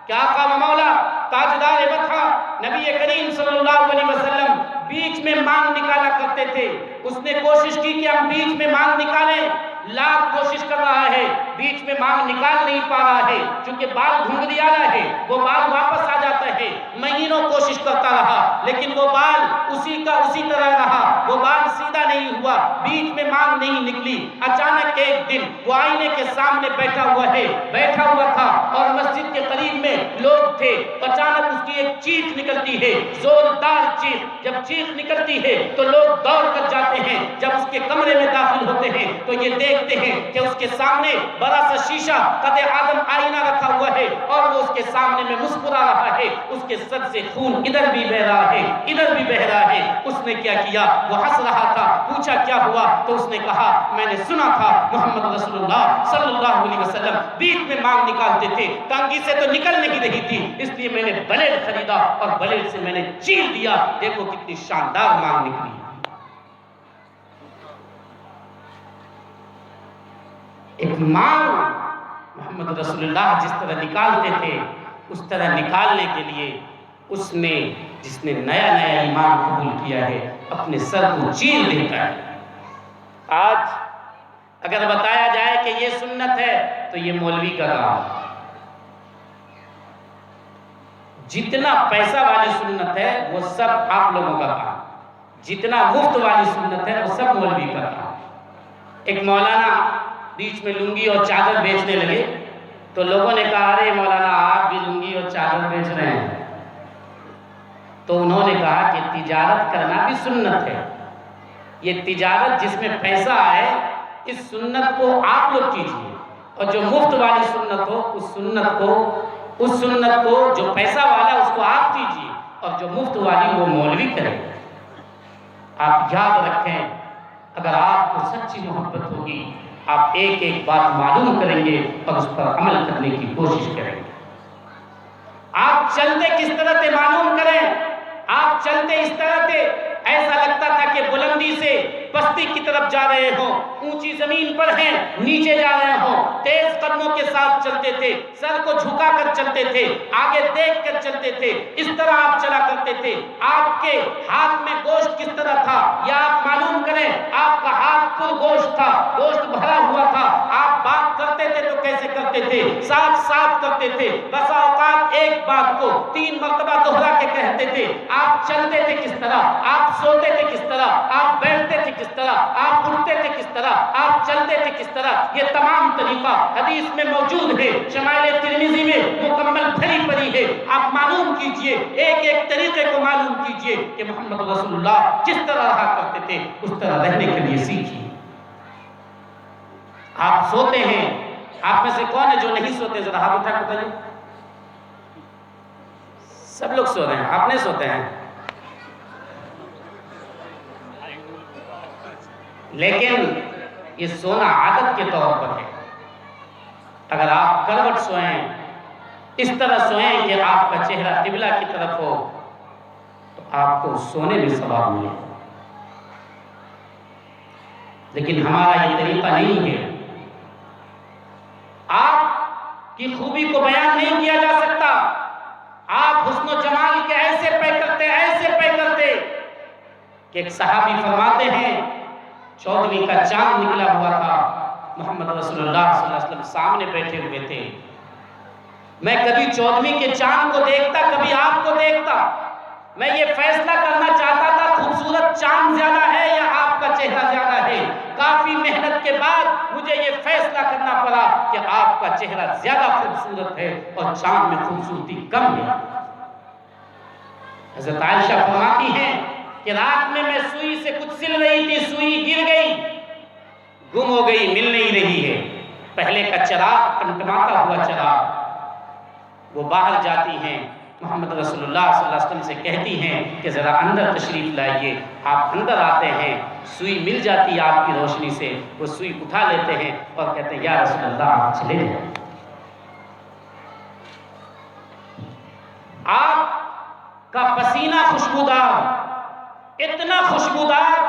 کہ آقا و مولا تاجدار وطا نبی کریم صلی اللہ علیہ وسلم بیچ میں مانگ نکالا کرتے تھے۔ اس نے کوشش کی کہ ہم بیچ میں مانگ نکالیں، لاکھ کوشش کر رہا ہے، بیچ میں مانگ نکال نہیں پا رہا ہے، چونکہ بال گھنگریالا ہے، وہ بال واپس آ جاتا ہے۔ مہینوں کوشش کرتا رہا لیکن وہ بال اسی کا اسی طرح رہا، وہ بال سیدھا نہیں ہوا، بیچ میں مانگ نہیں نکلی۔ اچانک ایک دن وہ آئینے کے سامنے بیٹھا ہوا تھا اور مسجد کے قریب میں لوگ تھے۔ اچانک اس کی ایک چیخ نکلتی ہے، زوردار چیخ۔ جب چیخ نکلتی ہے تو لوگ دوڑ کر جاتے ہیں، جب اس کے کمرے میں داخل ہوتے ہیں تو یہ دیکھتے ہیں کہ اس کے سامنے بڑا سا شیشہ قد آدم آئینہ رکھا ہوا ہے اور وہ اس کے سامنے میں مسکرا رہا ہے، اس کے سر سے خون ادھر بھی بہ رہا ہے ادھر بھی بہ رہا ہے۔ اس نے کیا کیا؟ وہ ہنس رہا تھا، پوچھا کیا ہوا؟ تو اس نے کہا میں نے سنا تھا محمد رسول اللہ صلی اللہ علیہ وسلم بیچ میں مانگ نکالتے تھے، ٹانگی سے تو نکل نہیں رہی تھی، اس لیے میں نے بلیڈ خریدا اور بلیڈ سے میں نے چیر دیا، دیکھو کتنی شاندار مانگ نکلی۔ ایک مانگ محمد رسول اللہ جس طرح نکالتے تھے اس طرح نکالنے کے لیے جس نے نیا ایمان قبول کیا ہے اپنے سر کو چیر دیتا ہے۔ آج اگر بتایا جائے کہ یہ سنت ہے تو یہ مولوی کا کام، جتنا پیسہ والی سنت ہے وہ سب آپ لوگوں کا کام، جتنا مفت والی سنت ہے وہ سب مولوی کا کام۔ ایک مولانا بیچ میں لنگی اور چادر بیچنے لگے تو لوگوں نے کہا ارے مولانا آپ بھی لنگی اور چادر بیچ رہے ہیں، تو انہوں نے کہا کہ تجارت کرنا بھی سنت ہے، یہ تجارت جس میں پیسہ آئے اس سنت کو آپ لوگ کیجئے، اور جو مفت والی سنت ہو اس سنت کو جو پیسہ والا اس کو آپ کیجئے، اور جو مفت والی وہ مولوی کرے۔ آپ یاد رکھیں اگر آپ کو سچی محبت ہوگی آپ ایک ایک بات معلوم کریں گے اور اس پر عمل کرنے کی کوشش کریں گے۔ آپ چلتے کس طرح تھے معلوم کریں، آپ چلتے اس طرح تھے ایسا لگتا تھا کہ بلندی سے پستی کی طرف جا رہے ہوں، اونچی زمین پر ہیں نیچے جا رہے ہوں، تیز قدموں کے ساتھ چلتے تھے، سر کو جھکا کر چلتے تھے، آگے دیکھ کر چلتے تھے، اس طرح آپ چلا کرتے تھے۔ آپ کے ہاتھ میں گوشت کس طرح تھا یہ آپ معلوم کریں، آپ کا ہاتھ پر گوشت تھا، گوشت بھرا ہوا تھا، آپ بات کرتے تھے تو کیسے کرتے تھے؟ صاف کرتے تھے، بسا اوقات ایک بات کو 3 مرتبہ دہرا کے کہتے تھے۔ آپ چلتے تھے کس طرح، آپ سوتے تھے کس طرح، آپ بیٹھتے تھے کس طرح، آپ اٹھتے تھے کس طرح، آپ چلتے تھے کس طرح، یہ تمام طریقہ حدیث میں موجود ہے، شمائل ترمذی میں مکمل بھری پڑی ہے۔ آپ معلوم کیجئے، ایک ایک طریقے کو معلوم کیجئے کہ محمد رسول اللہ جس طرح رہا کرتے تھے اس طرح رہنے کے لیے سیکھیے۔ آپ سوتے ہیں، آپ میں سے کون ہے جو نہیں سوتے؟ ذرا ہاتھ اٹھا کر بتائیے۔ سب لوگ سو رہے ہیں، آپ نہیں سوتے ہیں، لیکن یہ سونا عادت کے طور پر ہے۔ اگر آپ کروٹ سوئیں، اس طرح سوئیں کہ آپ کا چہرہ قبلہ کی طرف ہو تو آپ کو سونے میں ثواب ملے، لیکن ہمارا یہ طریقہ نہیں ہے۔ آپ کی خوبی کو بیان نہیں کیا جا سکتا، آپ حسن و جمال کے ایسے پے کرتے کہ ایک صحابی فرماتے ہیں 14ویں کا چاند نکلا ہوا تھا، محمد رسول اللہ صلی اللہ علیہ وسلم سامنے بیٹھے ہوئے تھے، میں کبھی 14ویں کے چاند کو دیکھتا کبھی آپ کو دیکھتا، میں یہ فیصلہ کرنا چاہتا تھا خوبصورت چاند زیادہ ہے یا آپ کا چہرہ زیادہ ہے۔ کافی محنت کے بعد مجھے یہ فیصلہ کرنا پڑا کہ آپ کا چہرہ زیادہ خوبصورت ہے اور چاند میں خوبصورتی کم ہے۔ حضرت عائشہ فرماتی ہیں کہ رات میں سوئی سے کچھ سل رہی تھی، سوئی گر گئی، گم ہو گئی، مل نہیں رہی ہے۔ پہلے کا چراغ، ٹمٹماتا ہوا چراغ، وہ باہر جاتی ہیں، محمد رسول اللہ صلی اللہ علیہ وسلم سے کہتی ہیں کہ ذرا اندر تشریف لائیے۔ آپ اندر آتے ہیں، سوئی مل جاتی ہے آپ کی روشنی سے، وہ سوئی اٹھا لیتے ہیں اور کہتے ہیں یا رسول اللہ آپ چلے جائیں۔ آپ کا پسینہ خوشبودار، اتنا خوشبودار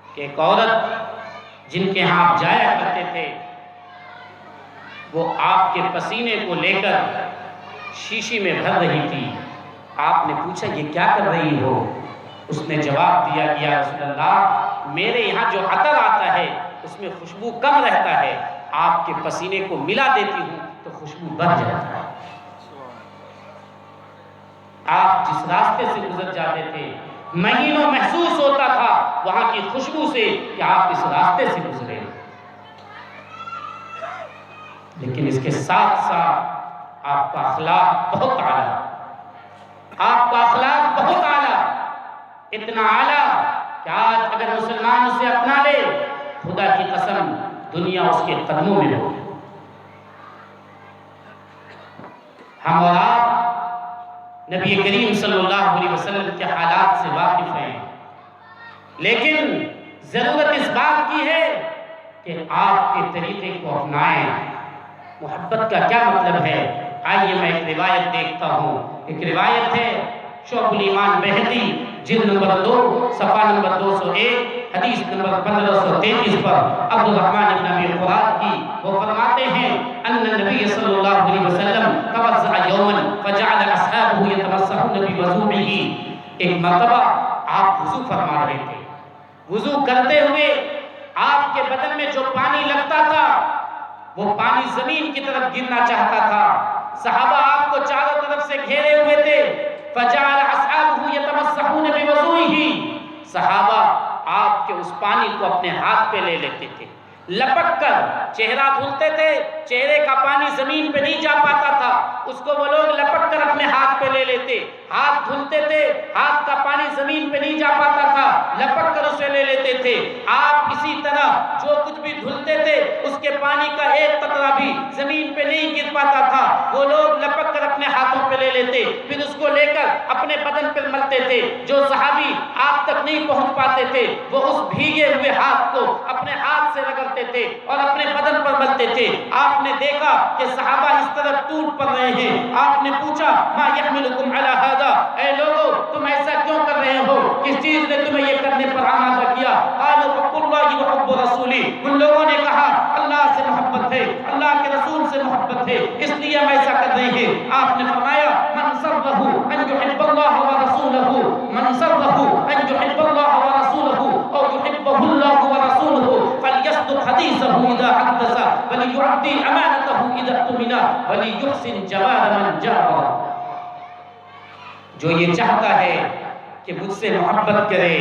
کہ ایک عورت جن کے ہاں آپ جایا کرتے تھے، وہ آپ کے پسینے کو لے کر شیشی میں بھر رہی تھی۔ آپ نے پوچھا یہ کیا کر رہی ہو؟ اس نے جواب دیا کہ یا رسول اللہ، میرے یہاں جو عطر آتا ہے اس میں خوشبو کم رہتا ہے، آپ کے پسینے کو ملا دیتی ہوں تو خوشبو بڑھ جاتا ہے۔ آپ جس راستے سے گزر جاتے تھے مہینوں محسوس ہوتا تھا وہاں کی خوشبو سے کہ آپ اس راستے سے گزرے، لیکن اس کے ساتھ ساتھ آپ کا اخلاق بہت اعلیٰ، آپ کا اخلاق بہت اعلیٰ، اتنا اعلیٰ کہ آج اگر مسلمان اسے اپنا لے خدا کی قسم دنیا اس کے قدموں میں ہو۔ ہم اور آپ نبی کریم صلی اللہ علیہ وسلم کے حالات سے واقف ہیں، لیکن ضرورت اس بات کی ہے کہ آپ کے طریقے کو اپنائیں۔ محبت کا کیا مطلب ہے؟ آئیے میں ایک روایت دیکھتا ہوں۔ ایک روایت ہے شعب الایمان بہقی جلد نمبر 2 صفحہ نمبر 201 حدیث نمبر 1533 پر عبد الرحمن بن ابی قراد کی، وہ فرماتے ہیں ان نبی صلی اللہ علیہ وسلم توضأ یوما فجعل اصحابه يتمسحون بوضوئه۔ ایک مرتبہ آپ وضو فرما رہے تھے، وضو کرتے ہوئے آپ کے بدن میں جو پانی لگتا تھا وہ پانی زمین کی طرف گرنا چاہتا تھا۔ صحابہ آپ کو چاروں طرف سے گھیرے ہوئے تھے۔ فجعل اصحابه يتمسحون بوضوئه، صحابہ آپ کے اس پانی کو اپنے ہاتھ پہ لے لیتے تھے، لپک کر چہرہ دھلتے تھے، چہرے کا پانی زمین پہ نہیں جا پاتا تھا، اس کو وہ لوگ لپک کر اپنے ہاتھ پہ لے لیتے، ہاتھ دھلتے تھے، ہاتھ کا پانی زمین پہ نہیں جا پاتا تھا، لپک کر اسے لے لیتے تھے۔ آپ اسی طرح جو کچھ بھی دھلتے تھے اس کے پانی کا ایک قطرہ بھی زمین پہ نہیں گر پاتا تھا، وہ لوگ لپک کر اپنے ہاتھوں پہ لے لیتے، پھر اس کو لے کر اپنے بدن پہ ملتے تھے۔ جو صحابی آپ تک نہیں پہنچ پاتے تھے وہ اس بھیگے ہوئے ہاتھ کو اپنے ہاتھ سے رگڑتے تھے اور اپنے بدن پر ملتے تھے۔ آپ نے دیکھا کہ صحابہ اس طرح ٹوٹ پڑ رہے ہیں۔ آپ نے پوچھا ما یحملکم علی ھذا، اے لوگو تم ایسا کیوں کر رہے ہو؟ کس چیز نے تمہیں یہ کرنے پر آمادہ کیا؟ قالوا حب اللہ و حب رسولہ، ان لوگوں نے کہا اللہ سے محبت ہے، اللہ کے رسول سے محبت ہے، اس لیے ہم ایسا کر رہے ہیں۔ آپ نے فرمایا من سرہ ان یحب اللہ و رسولہ، من سرہ ان یحب اللہ و رسولہ او یحبہ اللہ و رسولہ فلیصدق حدیثہ اذا حدث ولیعدی امانتہ اذا اؤتمن ولیحسن جوار من جار۔ جو یہ چاہتا ہے کہ مجھ سے محبت کرے،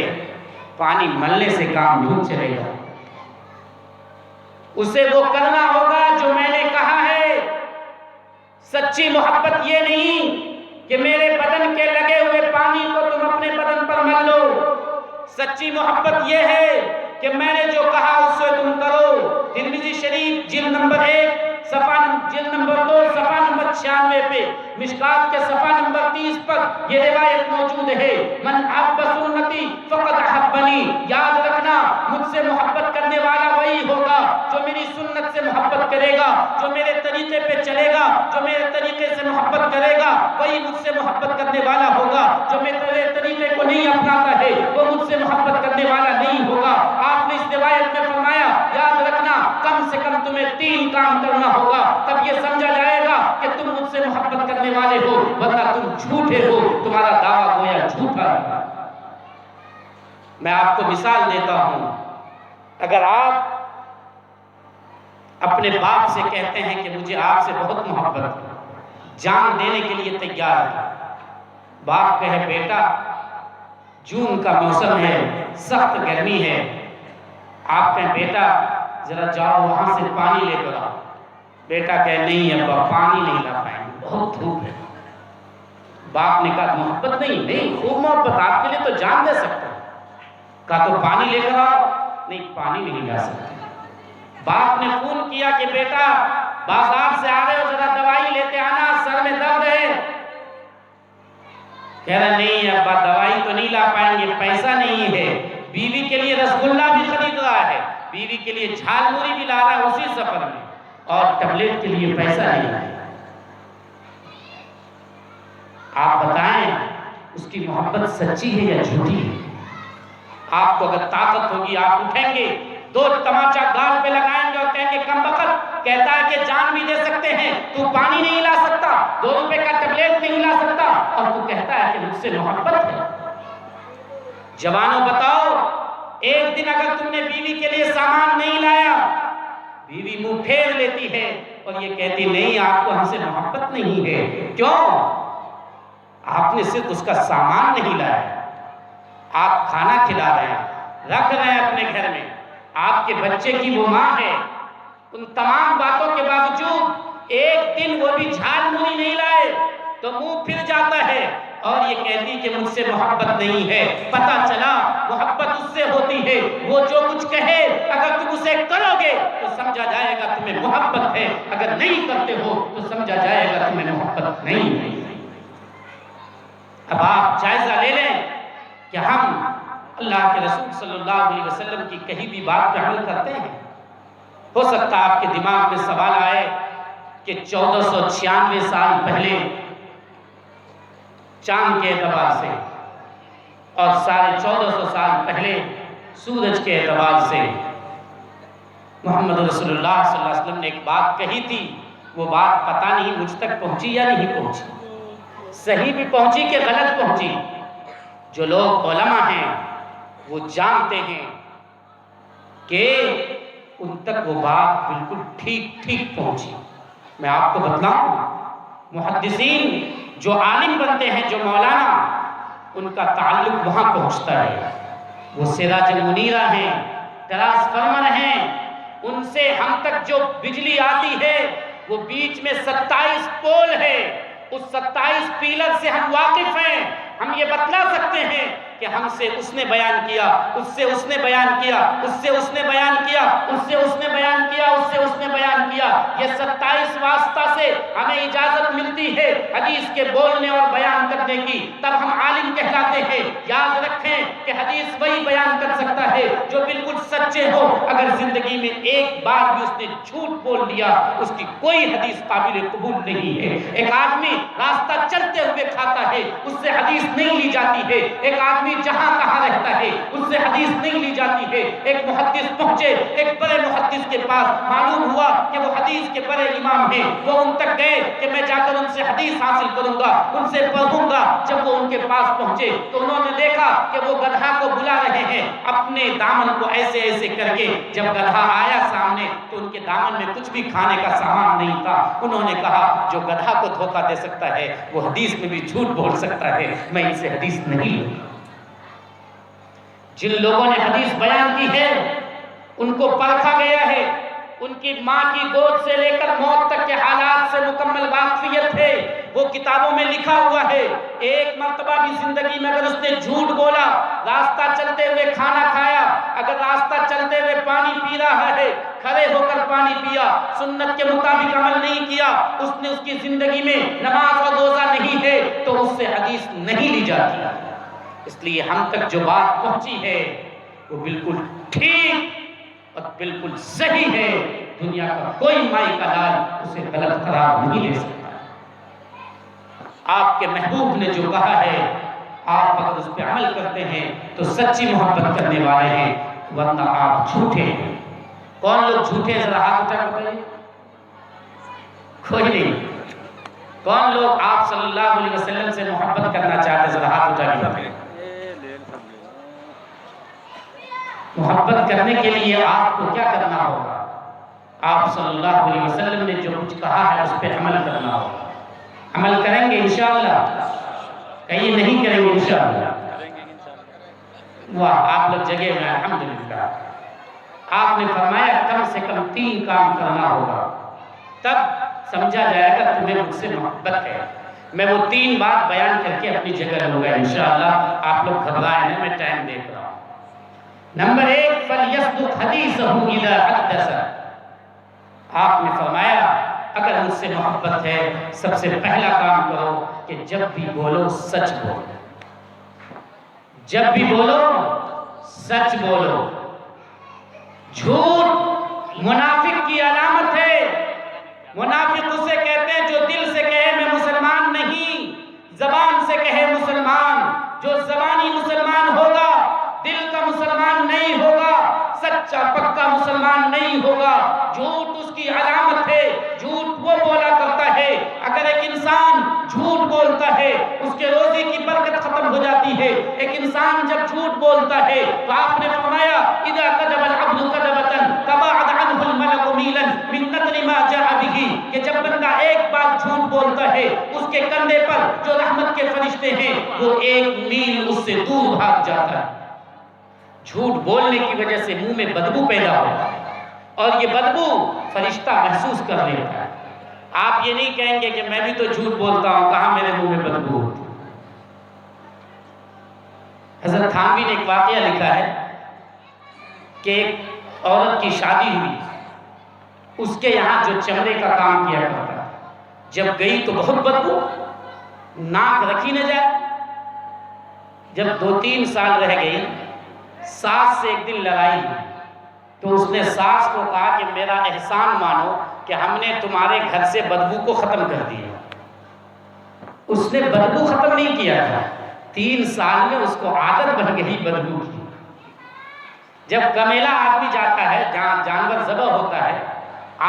پانی ملنے سے کام نہیں چلے گا، اسے وہ کرنا ہوگا جو میں نے کہا ہے۔ سچی محبت یہ نہیں کہ میرے بدن کے لگے ہوئے پانی کو تم اپنے بدن پر مل لو، سچی محبت یہ ہے کہ میں نے جو کہا اس سے تم کرو۔ ترمذی شریف جلد نمبر 1 جلد نمبر 2 صفحہ نمبر 96 پہ، مشکات کے صفحہ نمبر 30 پر یہ روایت موجود ہے من احب سنتی فقد احبنی۔ یاد رکھنا مجھ سے محبت کرنے والا وہی ہوگا جو میری سنت سے محبت کرے گا، جو میرے طریقے پہ چلے گا، جو میرے طریقے سے محبت کرے گا وہی مجھ سے محبت کرنے والا ہوگا، جو میرے طریقے کو نہیں اپناتا ہے وہ مجھ سے محبت کرنے والا نہیں ہوگا۔ آپ نے اس روایت میں فرمایا یاد رکھنا کم سے کم تمہیں 3 کام کرنا ہوگا، تب یہ سمجھا جائے گا کہ تم مجھ سے محبت کرنے والے ہو، ورنہ تم جھوٹے ہو، تمہارا دعویٰ گویا جھوٹا ہے۔ میں آپ کو مثال دیتا ہوں، اگر آپ اپنے باپ سے کہتے ہیں کہ مجھے آپ سے بہت محبت ہے، جان دینے کے لیے تیار ہے، باپ کہے بیٹا جون کا موسم ہے، سخت گرمی ہے، آپ کہیں بیٹا ذرا جاؤ وہاں سے پانی لے کر آؤ، بیٹا کہے نہیں ابا پانی نہیں لا پائیں گے، بہت دھوپ ہے۔ باپ نے کہا محبت نہیں، خوب محبت، آپ کے لیے تو جان دے سکتا ہے، کہا تو پانی لے کر آؤ، نہیں پانی نہیں لا سکتے۔ باپ نے فون کیا کہ بیٹا بازار سے آ رہے ہو ذرا دوائی لیتے آنا، سر میں درد ہے، کہہ رہا نہیں ابا دوائی تو نہیں لا پائیں گے، پیسہ نہیں ہے۔ بیوی کے لیے رسگلہ بھی خرید رہا ہے، بیوی کے لیے جھال موری بھی لا رہا ہے اسی سفر میں، اور ٹیبلٹ کے لیے پیسہ نہیں ہے۔ آپ بتائیں اس کی محبت سچی ہے یا جھوٹی ہے؟ آپ کو اگر طاقت ہوگی آپ اٹھیں گے دو تماچا گال پہ لگائیں گے اور کہیں گے کم بخت، کہتا ہے کہ جان بھی دے سکتے ہیں، تو پانی نہیں لا سکتا، 2 روپے کا ٹیبلیٹ نہیں لا سکتا، اور تو کہتا ہے کہ مجھ سے محبت ہے۔ جوانوں بتاؤ، ایک دن اگر تم نے بیوی کے لیے سامان نہیں لایا، بیوی منہ پھیر لیتی ہے اور یہ کہتی نہیں آپ کو ہم سے محبت نہیں ہے۔ کیوں؟ آپ نے صرف اس کا سامان نہیں لایا، آپ کھانا کھلا رہے ہیں، رکھ رہے ہیں اپنے گھر میں، آپ کے بچے کی وہ ماں ہے، ان تمام باتوں کے باوجود ایک دن وہ بھی جھال منی نہیں لائے تو منہ پھر جاتا ہے اور یہ کہتی کہ مجھ سے محبت نہیں ہے۔ پتہ چلا محبت اس سے ہوتی ہے، وہ جو کچھ کہے اگر تم اسے کرو گے تو سمجھا جائے گا تمہیں محبت ہے، اگر نہیں کرتے ہو تو سمجھا جائے گا تمہیں محبت نہیں ہے۔ اب آپ جائزہ لے لیں کہ ہم اللہ کے رسول صلی اللہ علیہ وسلم کی کہی بھی بات پہ عمل کرتے ہیں۔ ہو سکتا ہے آپ کے دماغ میں سوال آئے کہ 1496 سال پہلے چاند کے اعتبار سے اور 1450 سال پہلے سورج کے اعتبار سے محمد رسول اللہ صلی اللہ علیہ وسلم نے ایک بات کہی تھی، وہ بات پتہ نہیں مجھ تک پہنچی یا نہیں پہنچی، صحیح بھی پہنچی کہ غلط پہنچی۔ جو لوگ علماء ہیں وہ جانتے ہیں کہ ان تک وہ بات بالکل ٹھیک پہنچی۔ میں آپ کو بتلاؤں، محدثین جو عالم بنتے ہیں، جو مولانا، ان کا تعلق وہاں پہنچتا ہے، وہ سراج المنیرہ ہیں، ٹرانسفارمر ہیں، ان سے ہم تک جو بجلی آتی ہے وہ بیچ میں 27 پول ہے، اس 27 پیلر سے ہم واقف ہیں، ہم یہ بتلا سکتے ہیں کہ ہم سے اس نے بیان کیا، اس سے اس نے بیان کیا، اس سے اس نے بیان کیا، اس سے اس نے بیان کیا، اس سے اس نے بیان کیا۔ یہ 27 واسطہ سے ہمیں اجازت ملتی ہے حدیث کے بولنے اور بیان کرنے کی، تب ہم عالم کہلاتے ہیں۔ یاد رکھیں کہ حدیث وہی بیان کر سکتا ہے جو بالکل سچے ہو، اگر زندگی میں ایک بار بھی اس نے جھوٹ بول لیا اس کی کوئی حدیث قابل قبول نہیں ہے۔ ایک آدمی راستہ چلتے ہوئے کھاتا ہے، اس سے حدیث نہیں لی جاتی ہے۔ ایک آدمی جہاں کہاں رہتا ہے اس سے حدیث نہیں لی جاتی ہے۔ ایک محدث پہنچے ایک بڑے محدث کے پاس، معلوم ہوا کہ وہ حدیث کے بڑے امام ہیں، وہ ان تک گئے کہ میں جا کر ان سے حدیث حاصل کروں گا، ان سے پڑھوں گا۔ جب وہ ان کے پاس پہنچے تو انہوں نے دیکھا کہ وہ گدھا کو بلا رہے ہیں اپنے دامن کو ایسے ایسے کر کے۔ جب گدھا آیا سامنے تو ان کے دامن میں کچھ بھی کھانے کا سامان نہیں تھا۔ انہوں نے کہا جو گدھا کو دھوکہ دے سکتا ہے وہ حدیث میں بھی جھوٹ بول سکتا ہے، میں ان سے حدیث نہیں لوں۔ جن لوگوں نے حدیث بیان کی ہے ان کو پرکھا گیا ہے، ان کی ماں کی گود سے لے کر موت تک کے حالات سے مکمل واقفیت ہے، وہ کتابوں میں لکھا ہوا ہے۔ ایک مرتبہ بھی زندگی میں اگر اس نے جھوٹ بولا، راستہ چلتے ہوئے کھانا کھایا، اگر راستہ چلتے ہوئے پانی پی رہا ہے، کھڑے ہو کر پانی پیا، سنت کے مطابق عمل نہیں کیا، اس نے اس کی زندگی میں نماز اور روزہ نہیں ہے تو اس سے حدیث نہیں لی جاتی۔ اس لیے ہم تک جو بات پہنچی ہے وہ بالکل ٹھیک اور بالکل صحیح ہے، دنیا کا کوئی مائی کا لال اسے غلط قرار نہیں لے سکتا۔ آپ کے محبوب نے جو کہا ہے آپ اگر اس پہ عمل کرتے ہیں تو سچی محبت کرنے والے ہیں، ورنہ آپ جھوٹے ہیں۔ کون لوگ جھوٹے ہیں ذرا ہاتھ اٹھا کر بتائیے؟ کوئی نہیں۔ کون لوگ آپ صلی اللہ علیہ وسلم سے محبت کرنا چاہتے ہیں ذرا ہاتھ اٹھا کے بتائیے؟ محبت کرنے کے لیے آپ کو کیا کرنا ہوگا؟ آپ صلی اللہ علیہ وسلم نے جو کچھ کہا ہے اس پہ عمل کرنا ہوگا۔ عمل کریں گے انشاءاللہ؟ کہیں نہیں کریں گے انشاءاللہ؟ واہ، آپ لوگ جگہ میں الحمدللہ۔ آپ نے فرمایا کم سے کم 3 کام کرنا ہوگا، تب سمجھا جائے گا تمہیں مجھ سے محبت ہے۔ میں وہ 3 بات بیان کر کے اپنی جگہ لوں گا انشاءاللہ۔ آپ لوگ گھبرائیں نہیں، میں ٹائم دیکھ رہا ہوں۔ نمبر 1، فَلْيَصْدُقْ حَدِيثَهُ إِذَا حَدَّثَ۔ آپ نے فرمایا اگر مجھ سے محبت ہے سب سے پہلا کام کرو کہ جب بھی بولو سچ بولو، جب بھی بولو سچ بولو۔ جھوٹ منافق کی علامت ہے۔ منافق اسے کہتے ہیں جو دل سے کہے میں مسلمان نہیں، زبان سے کہے مسلمان۔ جو زبانی مسلمان ہوگا دل کا مسلمان نہیں ہوگا۔ سچا سچا پکا مسلمان نہیں ہوگا۔ جھوٹ اس کی علامت ہے، جھوٹ وہ بولا کرتا ہے۔ اگر ایک انسان جھوٹ بولتا ہے اس کے روزے کی برکت ختم ہو جاتی ہے۔ ایک انسان جب جھوٹ بولتا ہے تو آپ نے فرمایا اذا كذب العبد كذبة تباعد عنه الملك ميلا من نقل ما جاء به، کہ جب بندہ ایک بار جھوٹ بولتا ہے اس کے کندھے پر جو رحمت کے فرشتے ہیں وہ 1 میل اس سے دور بھاگ جاتا ہے۔ جھوٹ بولنے کی وجہ سے منہ میں بدبو پیدا ہوتا ہے اور یہ بدبو فرشتہ محسوس کر لیتا ہے۔ آپ یہ نہیں کہیں گے کہ میں بھی تو جھوٹ بولتا ہوں، کہاں میرے منہ میں بدبو ہوتی۔ حضرت تھانوی نے ایک واقعہ لکھا ہے کہ ایک عورت کی شادی ہوئی، اس کے یہاں جو چمڑے کا کام کیا کرتا، جب گئی تو بہت بدبو، ناک رکھی نہ جائے۔ جب 2-3 سال رہ گئی، ساس سے ایک دن لڑائی ہوئی تو اس نے ساس کو کہا کہ میرا احسان مانو کہ ہم نے تمہارے گھر سے بدبو کو ختم کر دیا۔ اس نے بدبو ختم نہیں کیا تھا، 3 سال میں اس کو عادت بن گئی بدبو کی۔ جب کمیلا آدمی جاتا ہے جہاں جانور ذبح ہوتا ہے،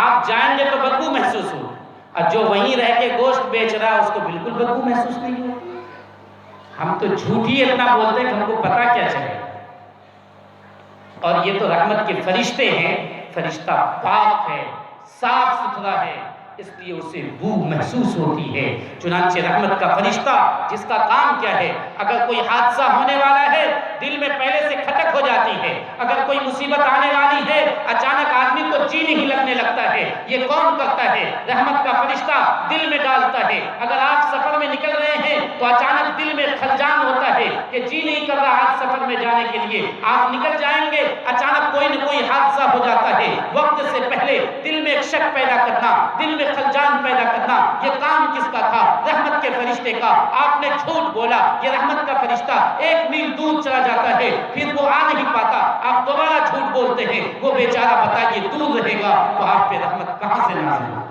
آپ جائیں گے تو بدبو محسوس ہو، اور جو وہیں رہ کے گوشت بیچ رہا ہے اس کو بالکل بدبو محسوس نہیں ہوتی۔ ہم تو جھوٹ ہی اتنا بولتے ہیں کہ ہم کو پتا کیا چلے۔ اور یہ تو رحمت کے فرشتے ہیں، فرشتہ پاک ہے، صاف ستھرا ہے، اس لیے اسے بو محسوس ہوتی ہے۔ چنانچہ رحمت کا فرشتہ جس کا کام کیا ہے، اگر کوئی حادثہ ہونے والا ہے دل میں پہلے سے کھٹک ہو جاتی ہے، اگر کوئی مصیبت آنے والی ہے اچانک آدمی کو جی نہیں لگنے لگتا ہے، یہ کون کرتا ہے؟ رحمت کا فرشتہ دل میں ڈالتا ہے۔ اگر آپ سفر میں نکل رہے ہیں تو اچانک دل میں خلجان ہوتا ہے کہ جی نہیں کر رہا آج سفر میں جانے کے لیے، آپ نکل جائیں گے، اچانک کوئی نہ کوئی حادثہ ہو جاتا ہے، وقت سے پہلے دل میں ایک شک پیدا کرنا، دل میں خلجان پیدا کرنا، یہ کام کس کا تھا؟ رحمت کے فرشتے کا۔ آپ نے جھوٹ بولا، یہ رحمت کا فرشتہ 1 میل دور چلا جاتا ہے، پھر وہ آ نہیں پاتا، آپ دوبارہ جھوٹ بولتے ہیں، وہ بیچارہ بتائیے دور رہے گا تو آپ پہ رحمت کہاں سے نازل ہوگی؟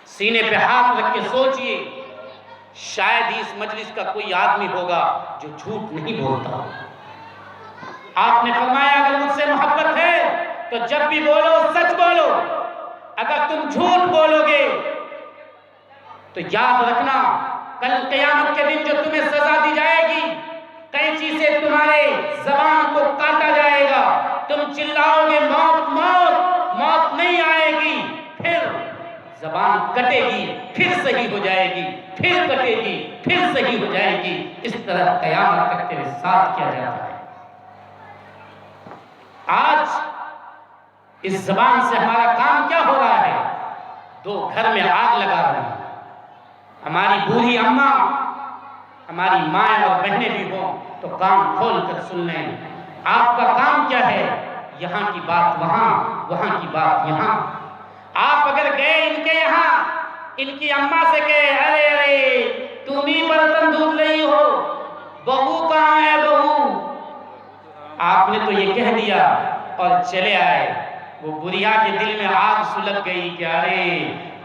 سینے پہ ہاتھ رکھ کے سوچئے، شاید ہی اس مجلس کا کوئی آدمی ہوگا جو جھوٹ نہیں بولتا۔ آپ نے فرمایا اگر مجھ سے محبت ہے تو جب بھی بولو سچ بولو، اگر تم جھوٹ بولو گے تو یاد رکھنا کل قیامت کے دن جو تمہیں سزا دی جائے گی، قینچی سے تمہارے زبان کو کاٹا جائے گا، تم چلاؤ گے موت موت، موت نہیں آئے گی، پھر زبان کٹے گی، پھر صحیح ہو جائے گی، پھر کٹے گی، پھر صحیح ہو جائے گی، اس طرح قیامت تک تیرے ساتھ کیا جاتا ہے۔ آج اس زبان سے ہمارا کام کیا ہو رہا ہے؟ 2 گھر میں آگ لگا رہے ہیں۔ ہماری بوڑھی اماں، ہماری مائیں اور بہنیں بھی ہوں تو کان کھول کر سن لیں، آپ کا کام کیا ہے؟ یہاں کی بات وہاں، وہاں کی بات یہاں۔ آپ اگر گئے ان کے یہاں، ان کی اماں سے کہے ارے ارے تم ہی برتن دھل رہی ہو، بہو کہاں ہے بہو؟ آپ نے تو یہ کہہ دیا اور چلے آئے، وہ بڑھیا کے دل میں آگ سلگ گئی کہ ارے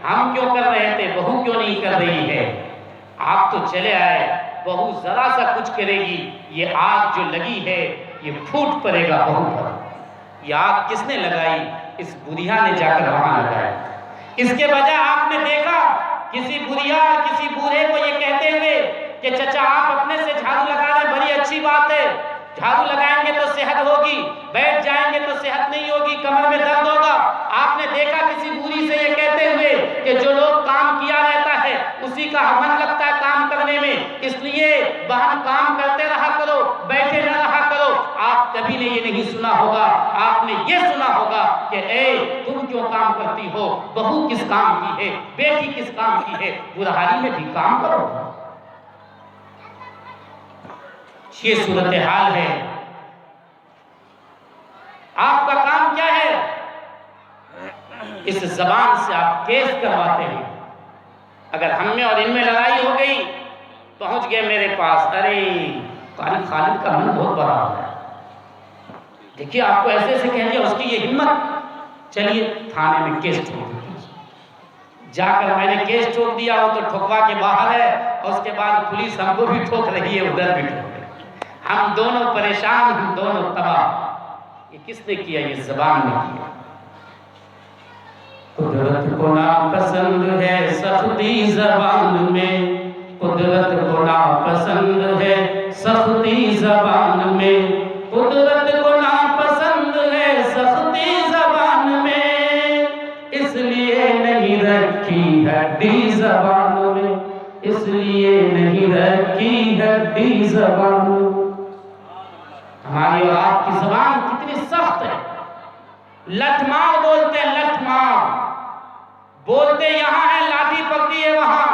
ہم کیوں کر رہے تھے، بہو کیوں نہیں کر رہی ہے؟ آپ تو چلے آئے، بہو ذرا سا کچھ کرے گی، یہ آگ جو لگی ہے یہ پھوٹ پڑے گا بہو پر۔ یہ آگ کس نے لگائی؟ اس بڑھیا نے جا کر وہاں لگایا۔ اس کے بجائے آپ نے دیکھا کسی بڑھیا کسی بوڑھے کو یہ کہتے ہوئے کہ چچا آپ اپنے سے جھاڑو لگا رہے، بڑی اچھی بات ہے، جھاڑو لگائیں گے تو صحت ہوگی، بیٹھ جائیں گے تو صحت نہیں ہوگی، کمر میں درد ہوگا۔ آپ نے دیکھا کسی بوڑھی سے یہ کہتے ہوئے کہ جو لوگ کام کیا رہتا ہے اسی کا من لگتا ہے کام کرنے میں، اس لیے بہن کام کرتے رہا کرو، بیٹھے نہ رہا کرو۔ آپ کبھی نے یہ نہیں سنا ہوگا، آپ نے یہ سنا ہوگا کہ اے تم کیوں کام کرتی ہو، بہو کس کام کی ہے، بیٹی کس کام کی ہے، بڑھائی میں بھی کام کرو۔ یہ صورتحال ہے۔ آپ کا کام کیا ہے؟ اس زبان سے آپ کیس کرواتے ہیں۔ اگر ہم میں اور ان میں لڑائی ہو گئی، پہنچ گئے میرے پاس، ارے قاری خالد کا من بہت بڑا ہے، دیکھیے آپ کو ایسے ایسے کہہ دیا، اس کی یہ ہمت، چلیے تھانے میں کیس ٹھوک دیا۔ جا کر میں نے کیس ٹھوک دیا، وہ تو ٹھکوا کے باہر ہے، اور اس کے بعد پولیس ہم کو بھی ٹھوک رہی ہے، ادھر بھی ٹھوک رہی ہے۔ ہم دونوں پریشان، ہم دونوں تباہ۔ یہ کس نے کیا؟ یہ زبان نے کیا۔ قدرت کو ناپسند ہے سختی زبان میں، قدرت کو ناپسند ہے سختی زبان میں، قدرت کو ناپسند ہے سختی زبان میں، اس لیے نہیں رکھی ہڈی زبان میں، اس لیے نہیں رکھی ہڈی زبان میں۔ ہماری اور آپ کی زبان کتنی سخت ہے، لٹھ مار بولتے ہیں، لٹھ مار بولتے یہاں ہے، لاٹھی پکڑی ہے وہاں،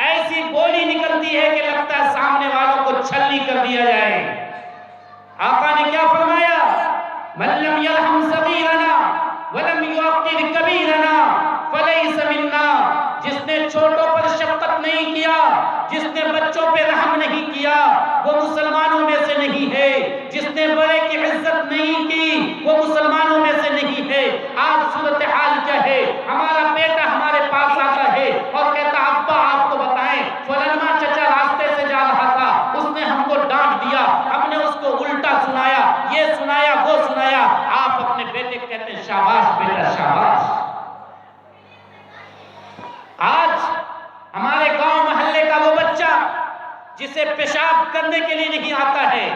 ایسی بولی نکلتی ہے کہ لگتا ہے سامنے والوں کو چھلنی کر دیا جائے۔ آقا نے کیا فرمایا؟ من لم یرحم صغیرنا ولم یوقر کبیرنا فلیس منا، جس نے چھوٹوں پر شفقت نہیں کیا، جس نے بچوں پہ رحم نہیں کیا، وہ مسلمانوں میں سے نہیں ہے، جس نے بڑے کی عزت نہیں کی وہ مسلمانوں میں سے نہیں ہے۔ آج صورتحال کیا ہے؟ ہمارا بیٹا ہمارے پاس آتا ہے اور کہتا ابا آپ کو بتائیں فلانا چچا راستے سے جا رہا تھا، اس نے ہم کو ڈانٹ دیا، ہم نے اس کو الٹا سنایا، یہ سنایا وہ سنایا۔ آپ اپنے بیٹے کو کہتے ہیں شاباش بیٹا شاباش۔ آج ہمارے گاؤں محلے کا وہ بچہ جسے پیشاب کرنے کے لیے نہیں آتا ہے،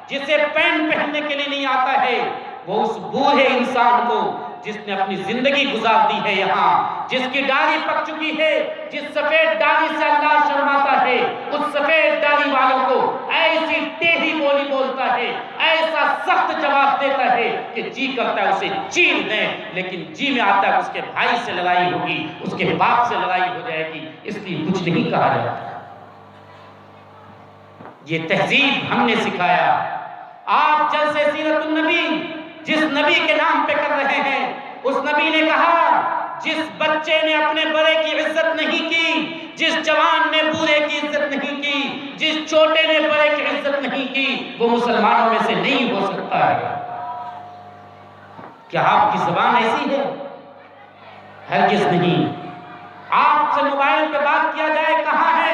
جسے پینٹ پہننے کے لیے نہیں آتا ہے، وہ اس بوڑھے انسان کو جس نے اپنی زندگی گزار دی ہے یہاں، جس کی داڑھی پک چکی ہے، جس سفید داڑھی سے اللہ شرماتا ہے، اس سفید داڑھی والوں کو ایسی ٹیڑھی بولی بولتا ہے، ایسا سخت جواب دیتا ہے کہ جی کرتا ہے اسے چیر دیں، لیکن جی میں آتا ہے اس کے بھائی سے لڑائی ہوگی، اس کے باپ سے لڑائی ہو جائے گی، اس لیے کچھ نہیں کہا جاتا۔ یہ تہذیب ہم نے سکھایا۔ آپ جلسے سیرت النبی جس نبی کے نام پہ کر رہے ہیں، اس نبی نے کہا جس بچے نے اپنے بڑے کی عزت نہیں کی، جس جوان نے بوڑھے کی عزت نہیں کی، جس چھوٹے نے بڑے کی عزت نہیں کی، وہ مسلمانوں میں سے نہیں ہو سکتا ہے۔ کیا آپ کی زبان ایسی ہے؟ ہرگز نہیں۔ آپ سے موبائل پہ بات کیا جائے کہاں ہے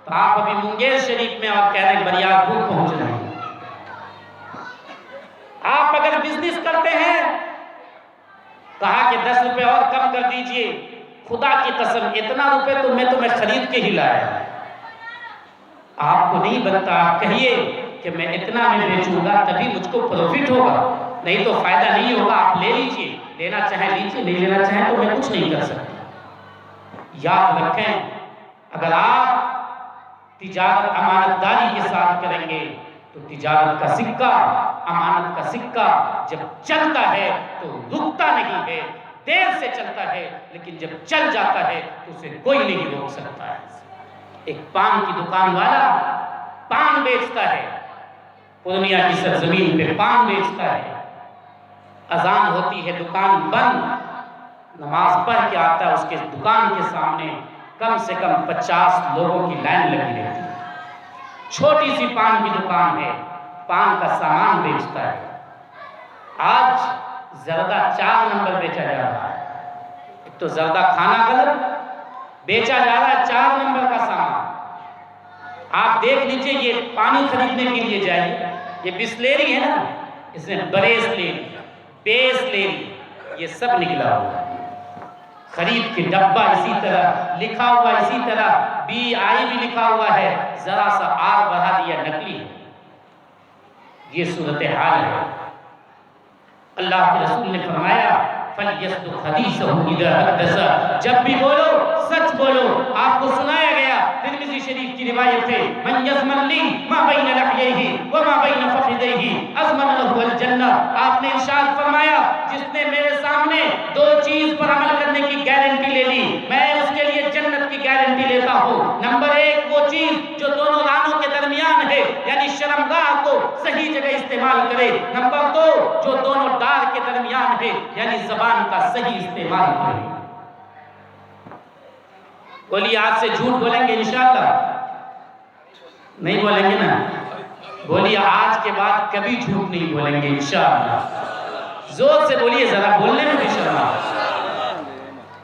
تو آپ ابھی منگیر شریف میں اور کہہ رہے ہیں بریار پور پہنچ رہے ہیں۔ آپ اگر بزنس کرتے ہیں کہا کہ 10 روپے اور کم کر دیجئے، خدا کی قسم اتنا روپے تو میں تمہیں خرید کے ہی لایا۔ آپ کو نہیں بنتا، آپ کہیے کہ میں اتنا میں بیچوں گا تبھی مجھ کو پروفٹ ہوگا، نہیں تو فائدہ نہیں ہوگا، آپ لے لیجئے، لینا چاہیں لیجئے، نہیں لینا چاہیں تو میں کچھ نہیں کر سکتا۔ یاد رکھیں اگر آپ تجارت امانت داری کے ساتھ کریں گے تو تجارت کا سکہ، امانت کا سکہ جب چلتا ہے تو رکتا نہیں ہے، دیر سے چلتا ہے لیکن جب چل جاتا ہے تو اسے کوئی نہیں روک سکتا ہے۔ ایک پان کی دکان والا پان بیچتا ہے، پورنیہ کی سرزمین پہ پان بیچتا ہے، اذان ہوتی ہے دکان بند، نماز پڑھ کے آتا ہے، اس کے دکان کے سامنے کم سے کم 50 لوگوں کی لائن لگی رہتی ہے۔ چھوٹی سی پان کی دکان ہے، پان کا سامان بیچتا ہے۔ آج زردہ 4 نمبر بیچا جا رہا ہے، ایک تو زردہ کھانا غلط بیچا جا رہا ہے، 4 نمبر کا سامان۔ آپ دیکھ لیجئے یہ پانی خریدنے کے لیے جائیے، یہ بسلیری ہے نا، اس میں بریس لے لی، بیس لے لی، یہ سب نکلا ہوا ہے۔ خرید کے ڈبہ اسی طرح لکھا ہوا، اسی طرح BI بھی لکھا ہوا ہے، ذرا سا آر بڑھا دیا، نکلی ہے۔ یہ صورتحال ہے۔ اللہ کے رسول نے فرمایا فَلْيَصْدُقْ حَدِيثَهُ إِذَا حَدَّثَ، جب بھی بولو سچ بولو۔ آپ کو سنایا گیا ترمذی شریف کی روایت ہے، من یضمن لی ما بین لحییہ وما بین فخذیہ اضمن لہ الجنہ۔ آپ نے ارشاد فرمایا جس نے میرے سامنے 2 چیز پر عمل کرنے کی گارنٹی لے لی، میں اس کے لیے جنت کی گارنٹی لیتا ہوں۔ نمبر 1 وہ چیز جو دونوں رانوں کے درمیان ہے، یعنی شرمگاہ کو صحیح جگہ استعمال کرے۔ نمبر 2 جو دونوں ڈار کے درمیان ہے، یعنی زبان کا صحیح استعمال کرے۔ بولیے آج سے جھوٹ بولیں گے انشاءاللہ؟ نہیں بولیں گے نا؟ بولیے آج کے بعد کبھی جھوٹ نہیں بولیں گے انشاءاللہ۔ زور سے بولیے ذرا، بولنے میں بھی شرم آ۔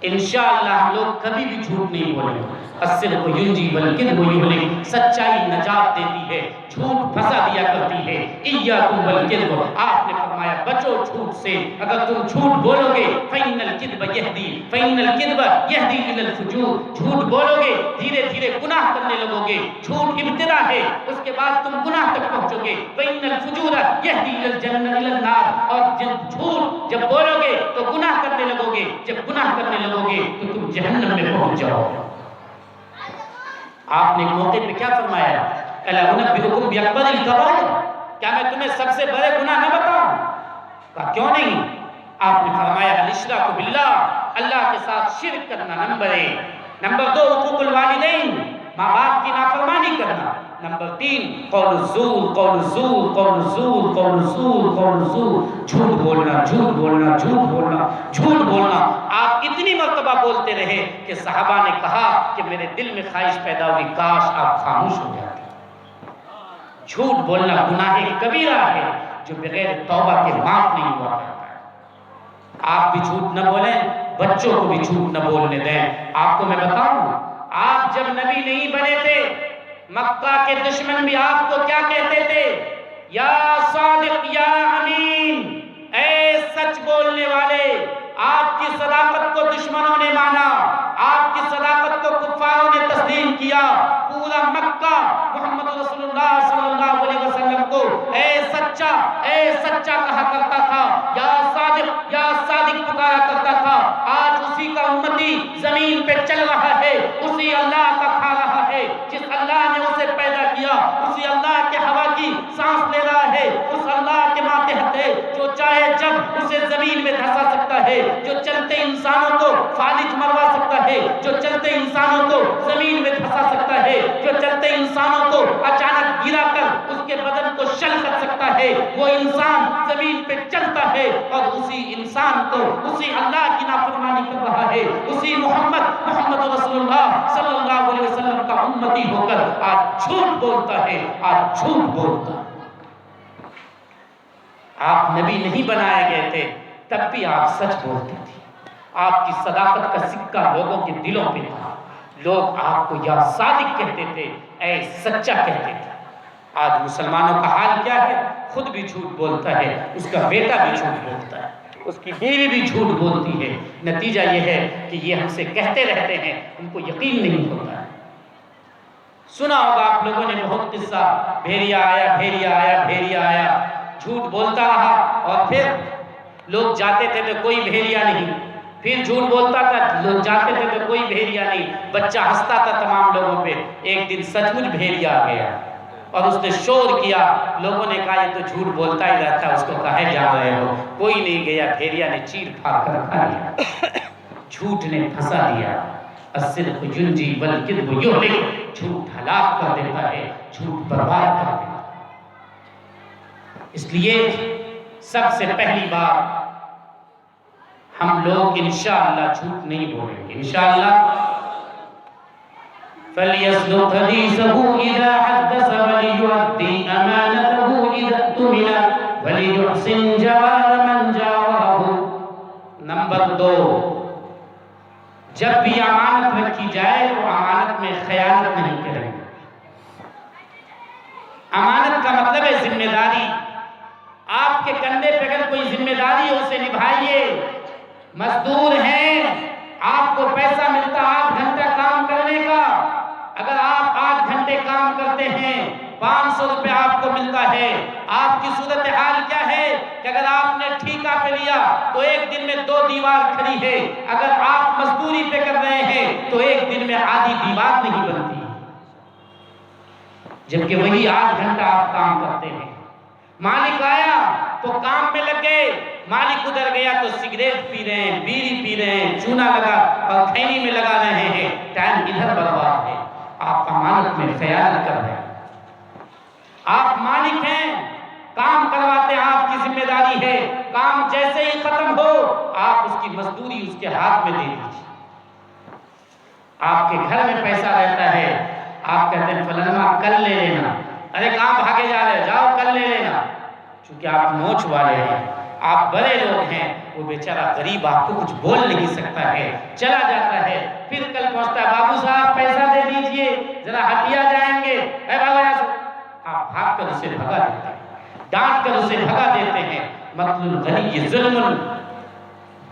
انشاءاللہ ہم لوگ کبھی بھی جھوٹ نہیں بولیں گے۔ الصدق ینجی والکذب یہلک، سچائی نجات دیتی ہے، جھوٹ پھنسا دیا کرتی ہے۔ ایاکم والکذب، آپ نے فرمایا بچو جھوٹ سے، اگر تم جھوٹ بولو گے فإن الکذب یہدی الی الفجور، جھوٹ بولو گے دھیرے دھیرے گناہ کرنے لگو گے، جھوٹ ابتدا ہے اس کے بعد تم گناہ تک پہنچو گے۔ فإن الفجور یہدی الی الجنہ الی النار، اور جھوٹ جب بولو گے تو گناہ کرنے لگو گے، جب گناہ کرنے لگو گے تو تم جہنم میں پہنچ جاؤ گے۔ آپ نے ایک موقع پہ کیا فرمایا؟ الا انبئکم باکبر الکبائر، کیا میں تمہیں سب سے بڑے گناہ نہ بتاؤں؟ کہا کیوں نہیں؟ آپ نے فرمایا الاشراک باللہ، اللہ کے ساتھ شرک کرنا نمبر 1، نمبر 2 حقوق الوالدین، ماں باپ کی نافرمانی کرنا، نمبر 3 قول الزور، قول الزور، قول الزور، قول الزور، قول الزور، جھوٹ بولنا، جھوٹ بولنا، جھوٹ بولنا، جھوٹ بولنا۔ آپ اتنی مرتبہ بولتے رہے کہ صحابہ نے کہا کہ میرے دل میں خواہش پیدا ہوئی کاش آپ خاموش ہو جاتے۔ جھوٹ بولنا گناہ کبیرہ ہے جو بغیر توبہ کے معاف نہیں ہوا کرتا ہے۔ آپ بھی جھوٹ نہ بولیں، بچوں کو بھی جھوٹ نہ بولنے دیں۔ آپ کو میں بتاؤں، آپ جب نبی نہیں بنے تھے، مکہ کے دشمن بھی آپ کو کیا کہتے تھے؟ یا صادق یا امین، اے سچ بولنے والے۔ آپ کی صداقت کو دشمنوں نے مانا، آپ کی صداقت کو کفاروں نے تسلیم کیا۔ پورا مکہ محمد رسول اللہ صلی اللہ علیہ وسلم کو اے سچا کہا کرتا تھا، یا صادق پکارا کرتا تھا۔ آج اسی کا امتی زمین پہ چل رہا ہے، اسی اللہ کا کھا رہا ہے، جس اللہ نے اسے پیدا کیا، اسی اللہ کے ہوا کی سانس لے رہا ہے، اس اللہ کے ماتحت ہے جو چاہے جب اسے زمین میں دھسا سکتا ہے، جو چلتے انسانوں کو فالج مروا سکتا ہے، جو چلتے انسانوں کو زمین میں دھسا سکتا ہے، جو چلتے انسانوں کو اچانک گرا کر اس کے بدن کو شل کر سکتا ہے، وہ انسان زمین پہ چلتا ہے اور اسی انسان کو اسی اللہ کی نافرمانی کر رہا ہے، اسی محمد رسول اللہ صلی اللہ علیہ وسلم کا امتی ہو کر آج جھوٹ بولتا ہے، آج جھوٹ بولتا ہے۔ آپ نبی نہیں بنائے گئے تھے تب بھی آپ سچ بولتے تھے، آپ کی صداقت کا سکہ لوگوں کے دلوں پہ تھا، لوگ آپ کو یا صادق کہتے تھے، اے سچا کہتے تھے۔ آج مسلمانوں کا حال کیا ہے؟ خود بھی جھوٹ بولتا ہے، اس کا بیٹا بھی جھوٹ بولتا ہے، اس کی بیوی بھی جھوٹ بولتی ہے۔ نتیجہ یہ ہے کہ یہ ہم سے کہتے رہتے ہیں، ان کو یقین نہیں ہوتا ہے۔ سنا ہوگا آپ لوگوں نے بہت قصہ، بھیڑیا آیا، جھوٹ بولتا رہا، اور پھر لوگ جاتے تھے تو کوئی بھیڑیا نہیں، پھر جھوٹ بولتا تھا، لوگ جاتے تھے تو کوئی بھیڑیا نہیں، بچہ ہنستا تھا تمام لوگوں پہ۔ ایک دن سچ مچ بھیڑیا آ گیا اور اس نے شور کیا، لوگوں نے کہا یہ تو جھوٹ بولتا ہی رہتا ہے، اس کو کہے جا رہے ہو؟ کوئی نہیں گیا، بھیڑیا نے چیر پھاڑ کر کھا لیا، جھوٹ نے پھنسا دیا۔ الصدق ینجی والکذب یہلک، جھوٹ ہلاک کر دیتا ہے، جھوٹ برباد کر دیتا ہے۔ اس لیے سب سے پہلی بات، ہم لوگ انشاءاللہ جھوٹ نہیں بولیں گے، انشاءاللہ۔ فَلْيَصْدُقْ حَدِيثَهُ إِذَا حَدَّثَ وَلْيُؤَدِّ أَمَانَتَهُ إِذَا اؤْتُمِنَ وَلْيُحْسِنْ جَوَارَ مَنْ جَاوَرَهُ۔ نمبر 2، جب بھی امانت رکھی جائے تو امانت میں خیانت نہیں کریں۔ امانت کا مطلب ہے ذمہ داری۔ آپ کے کندھے پہ اگر کوئی ذمہ داری ہو اسے نبھائیے۔ مزدور ہیں، آپ کو پیسہ ملتا 8 گھنٹہ کام کرنے کا، اگر آپ 8 گھنٹے کام کرتے ہیں 500 روپے آپ کو ملتا ہے۔ آپ کی صورتحال کیا ہے کہ اگر آپ نے ٹھیکہ پہ لیا تو ایک دن میں 2 دیوار کھڑی ہے، اگر آپ مزدوری پہ کر رہے ہیں تو ایک دن میں آدھی دیوار نہیں بنتی، جبکہ وہی 8 گھنٹہ آپ کام کرتے ہیں۔ مالک آیا تو کام میں لگ گئے، مالک ادھر گیا تو سگریٹ پی رہے ہیں، بیڑی پی رہے ہیں، چونا لگا اور کھینی میں لگا رہے ہیں، ٹائم ادھر برباد ہے۔ آپ امانت میں خیانت کر رہے ہیں۔ آپ مالک ہیں، کام کرواتے ہیں، آپ کی ذمہ داری ہے، کام جیسے ہی ختم ہو آپ اس کی مزدوری اس کے ہاتھ میں دے دیجیے۔ آپ کے گھر میں پیسہ رہتا ہے، آپ کہتے ہیں فلانا کل لے لینا، ارے کہاں بھاگے جا رہے، جاؤ کل لے لینا، چونکہ آپ نوچ والے ہیں، آپ بڑے لوگ ہیں، وہ بیچارہ غریب آپ کو کچھ بول نہیں سکتا ہے، چلا جاتا ہے، پھر کل پہنچتا ہے، بابو صاحب پیسہ دے دیجئے ذرا ہٹیا جائیں گے، اے بابا یہاں سے، آپ بھاگ کر اسے بھگا دیتے ہیں، ڈانٹ کر اسے بھگا دیتے ہیں۔ مطلب غنی یہ ظلم،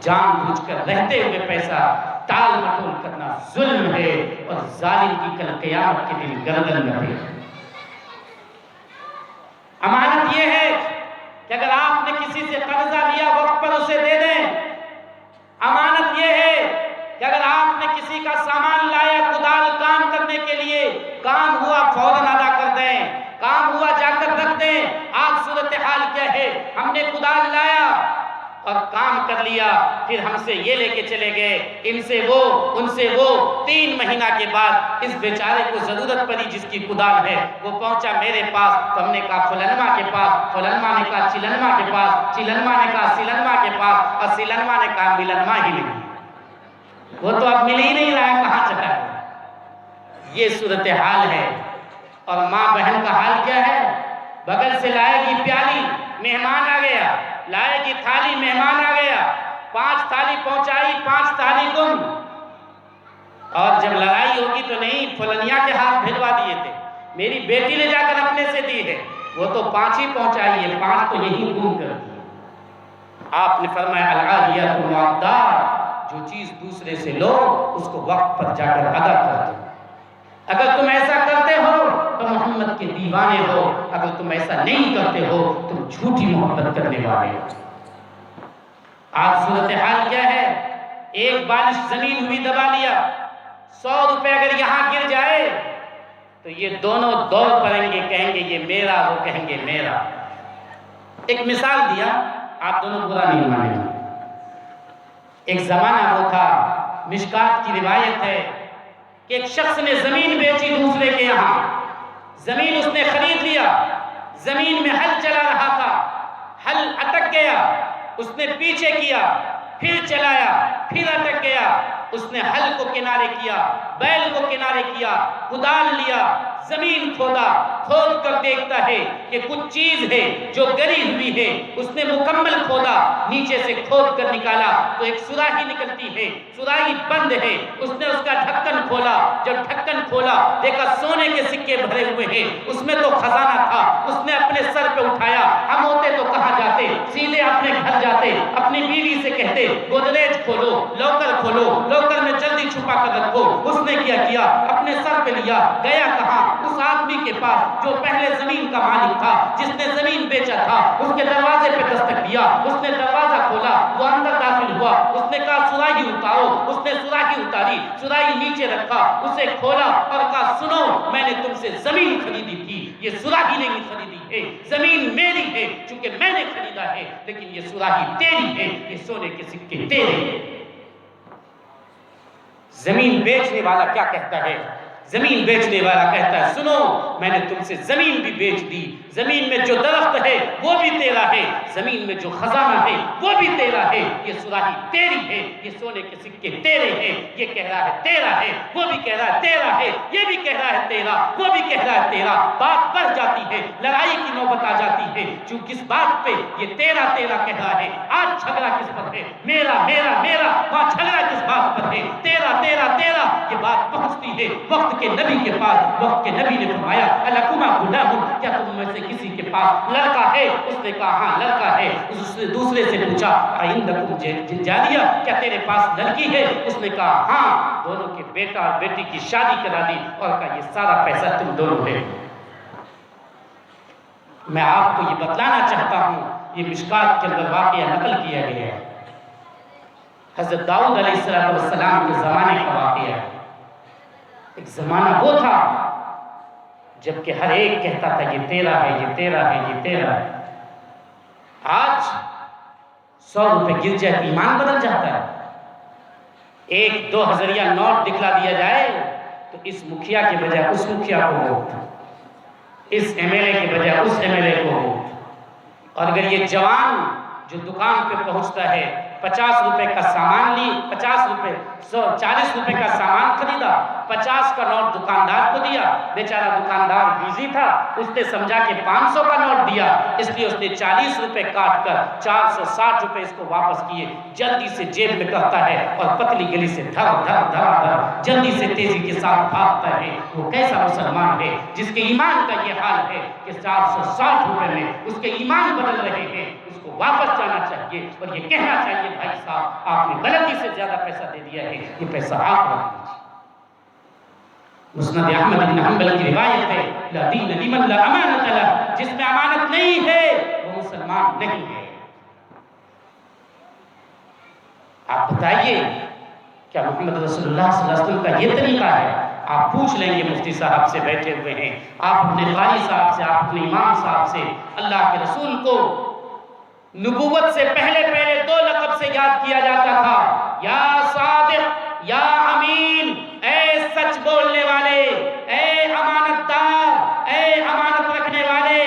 جان بوجھ کر رہتے ہوئے پیسہ ٹال مٹول کرنا ظلم ہے، اور ظالم کی کل قیامت کے دن گردن میں ہے۔ امانت یہ ہے کہ اگر آپ نے کسی سے قرضہ لیا وقت پر اسے دے دیں۔ امانت یہ ہے کہ اگر آپ نے کسی کا سامان لایا کدال کام کرنے کے لیے، کام ہوا فوراً ادا کر دیں، کام ہوا جا کر رکھ دیں۔ آج صورتحال کیا ہے، ہم نے کدال لایا اور کام کر لیا، پھر ہم سے یہ لے کے چلے گئے، ان سے وہ، ان سے وہ، 3 مہینہ کے بعد اس بیچارے کو ضرورت پڑی جس کی کدال ہے، وہ پہنچا میرے پاس، تو ہم نے کہا فلنما کے پاس، فلنما نے کہا چلنما کے پاس، چلنما نے کہا سلنما کے پاس، اور سلنما نے کہا ملنما ہی نہیں، وہ تو اب مل ہی نہیں رہا ہے، کہاں چلا ہے۔ یہ صورتحال ہے۔ اور ماں بہن کا حال کیا ہے، بغل سے لائے گی پیالی، مہمان آ گیا، لائے گی تھالی، مہمان آ گیا، 5 تھالی پہنچائی، 5 تھالی گم، اور جب لڑائی ہوگی تو نہیں فلنیا کے ہاتھ بھجوا دیے تھے، میری بیٹی نے جا کر اپنے سے دی ہے، وہ تو 5 ہی پہنچائی ہے، 5 تو یہی گم کر دی۔ آپ نے فرمایا العاریات المعدات، جو چیز دوسرے سے لو اس کو وقت پر جا کر ادا کر دو۔ اگر تم ایسا کرتے ہو تو محمد کے دیوانے ہو، اگر تم ایسا نہیں کرتے ہو تم جھوٹی محبت کرنے والے ہو۔ آج صورتحال کیا ہے، ایک بالش زمین ہوئی دبا لیا، 100 روپے اگر یہاں گر جائے تو یہ دونوں دوڑ پڑیں گے، کہیں گے یہ میرا، وہ کہیں گے میرا۔ ایک مثال دیا، آپ دونوں برا نہیں مانیں گے۔ ایک زمانہ وہ تھا، مشکات کی روایت ہے کہ ایک شخص نے زمین بیچی دوسرے کے یہاں، زمین اس نے خرید لیا، زمین میں ہل چلا رہا تھا، ہل اٹک گیا، اس نے پیچھے کیا، پھر چلایا، پھر اٹک گیا، اس نے ہل کو کنارے کیا، بیل کو کنارے کیا، کدال لیا، زمین کھودا، کھود کر دیکھتا ہے کہ کچھ چیز ہے جو گری ہوئی ہے، اس نے مکمل کھودا، نیچے سے کھود کر نکالا تو ایک سراہی نکلتی ہے، سراہی بند ہے، اس نے اس کا ڈھکن کھولا، جب ڈھکن کھولا دیکھا سونے کے سکے بھرے ہوئے ہیں، اس میں تو خزانہ تھا، اس نے اپنے سر پہ اٹھایا، ہم ہوتے تو کہاں جاتے، سیدھے اپنے گھر جاتے، اپنی بیوی سے کہتے گودریج کھولو، لوکر کھولو، لوکر میں جلدی چھپا کر رکھو، اس نے کیا اپنے سر پہ لیا، گیا کہاں، اس آدمی کے پاس جو پہلے زمین کا مالک تھا، جس نے زمین بیچا تھا، اس کے دروازے پہ دستک دیا، اس نے دروازہ کھولا، وہ اندر داخل ہوا، اس نے کہا سراہی اتارو، اس نے سراہی اتاری، سراہی نیچے رکھا، اسے کھولا اور کہا سنو میں نے تم سے زمین خریدی تھی، یہ سراہی نہیں خریدی ہے، زمین میری ہے چونکہ میں نے خریدا ہے، لیکن یہ سراہی تیری ہے، یہ سونے کے سکے تیرے ہیں۔ زمین بیچنے والا کیا کہتا ہے، زمین بیچنے والا کہتا ہے سنو میں نے تم سے زمین بھی بیچ دی، زمین میں جو درخت ہے وہ بھی تیرا ہے، زمین میں جو خزانہ ہے وہ بھی تیرا ہے، یہ سراہی تیری ہے، یہ سونے کے سکے تیرے ہیں، یہ کہہ رہا ہے تیرا ہے، وہ بھی کہہ رہا ہے تیرا ہے، یہ بھی کہہ رہا ہے تیرا، وہ بھی کہہ رہا ہے تیرا، بات بڑھ جاتی ہے، لڑائی کی نوبت آ جاتی ہے، چونکہ اس بات پہ یہ تیرا تیرا کہہ رہا ہے، آج جھگڑا کس پر ہے، میرا میرا میرا، وہاں جھگڑا کس بات پر ہے، تیرا تیرا تیرا، یہ بات پہنچتی ہے وقت کے نبی کے پاس، وقت کے نبی نے فرمایا الکما غلام، کیا تم میں سے کسی کے پاس لڑکا ہے، اس نے کہا ہاں لڑکا ہے، اس نے دوسرے سے پوچھا عندکم جاریہ، کیا تیرے پاس لڑکی ہے، اس نے کہا ہاں، دونوں کے بیٹا اور بیٹی کی شادی کرا دی اور کہا یہ سارا پیسہ تم دونوں ہے۔ میں آپ کو یہ بتلانا چاہتا ہوں، یہ مشکات کے اندر واقعہ نقل کیا گیا ہے، حضرت داؤد علیہ السلام کے زمانے کا واقعہ ہے۔ ایک زمانہ وہ تھا جبکہ ہر ایک کہتا تھا یہ تیرا ہے، یہ تیرا ہے، یہ تیرا ہے۔ آج 100 روپے گر جائے تو ایمان بدل جاتا ہے، 1-2 ہزاریہ نوٹ دکھلا دیا جائے تو اس مکھیا کے بجائے اس مکھیا کو ووٹ، اس ایم ایل اے کے بجائے اس ایم ایل اے کو ووٹ، اور اگر یہ جوان جو دکان پہ پہنچتا ہے 50 روپے کا سامان لی، 50 روپے 40 روپے کا سامان خریدا، 50 کا نوٹ دکاندار کو دیا، بیچارہ دکاندار بیزی تھا، اس نے سمجھا کہ 500 کا نوٹ دیا، اس لیے اس نے 40 روپے کاٹ کر 460 روپے اس کو واپس کیے، جلدی سے جیب میں کرتا ہے اور پتلی گلی سے دھر دھر دھر دھر جلدی سے تیزی کے ساتھ بھاگتا ہے۔ وہ کیسا مسلمان ہے جس کے ایمان کا یہ حال ہے کہ 460 روپے میں اس کے ایمان بدل رہے ہیں، اس کو واپس جانا چاہیے اور یہ کہنا چاہیے بھائی صاحب آپ نے غلطی سے زیادہ پیسہ دے دیا ہے، یہ پیسہ آپ رکھ لیجیے۔ مسند احمد بن حنبل کی روایت ہے لا دین لمن لا امانت لہ، جس میں امانت نہیں ہے وہ مسلمان نہیں ہے۔ آپ بتائیے کیا محمد رسول اللہ صلی اللہ علیہ وسلم کا یہ طریقہ ہے؟ آپ پوچھ لیں گے مفتی صاحب سے بیٹھے ہوئے ہیں، آپ اپنے قاری صاحب سے، آپ اپنے امام صاحب سے، اللہ کے رسول کو نبوت سے پہلے 2 لقب سے یاد کیا جاتا تھا، یا صادق، یا امین، اے سچ بولنے والے، اے امانت دار، اے امانت رکھنے والے۔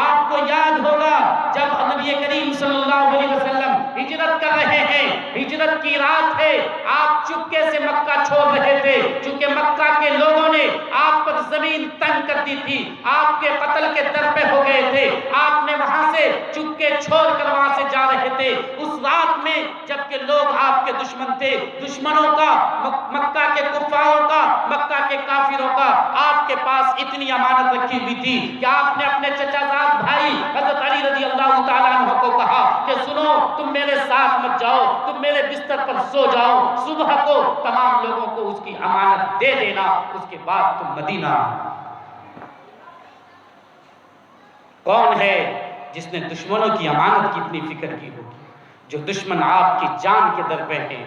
آپ کو یاد ہوگا جب نبی کریم صلی اللہ علیہ وسلم ہجرت کر رہے ہیں، ہجرت کی رات ہے، آپ چپکے سے مکہ چھوڑ رہے تھے، چونکہ مکہ کے لوگوں نے آپ پر زمین تنگ کر دی تھی، آپ کے قتل کے در پہ ہو گئے تھے، آپ نے وہاں سے چپکے چھوڑ کر وہاں سے جا رہے تھے۔ اس رات میں جبکہ لوگ آپ کے دشمن تھے، دشمنوں کا، مکہ کے کفاروں کا، مکہ کے کافروں کا، آپ کے پاس اتنی امانت رکھی ہوئی تھی کہ آپ نے اپنے چچا زاد بھائی حضرت علی رضی اللہ تعالیٰ عنہ کو کہا کہ سنو، تم میرے ساتھ مت جاؤ، تم میرے بستر پر سو جاؤ، صبح کو تمام لوگوں کو اس کی امانت دے دینا، اس کے بعد تم مدینہ آنا۔ کون ہے جس نے دشمنوں کی امانت کی اتنی فکر کی ہوگی؟ جو دشمن آپ کی جان کے در پہ ہیں،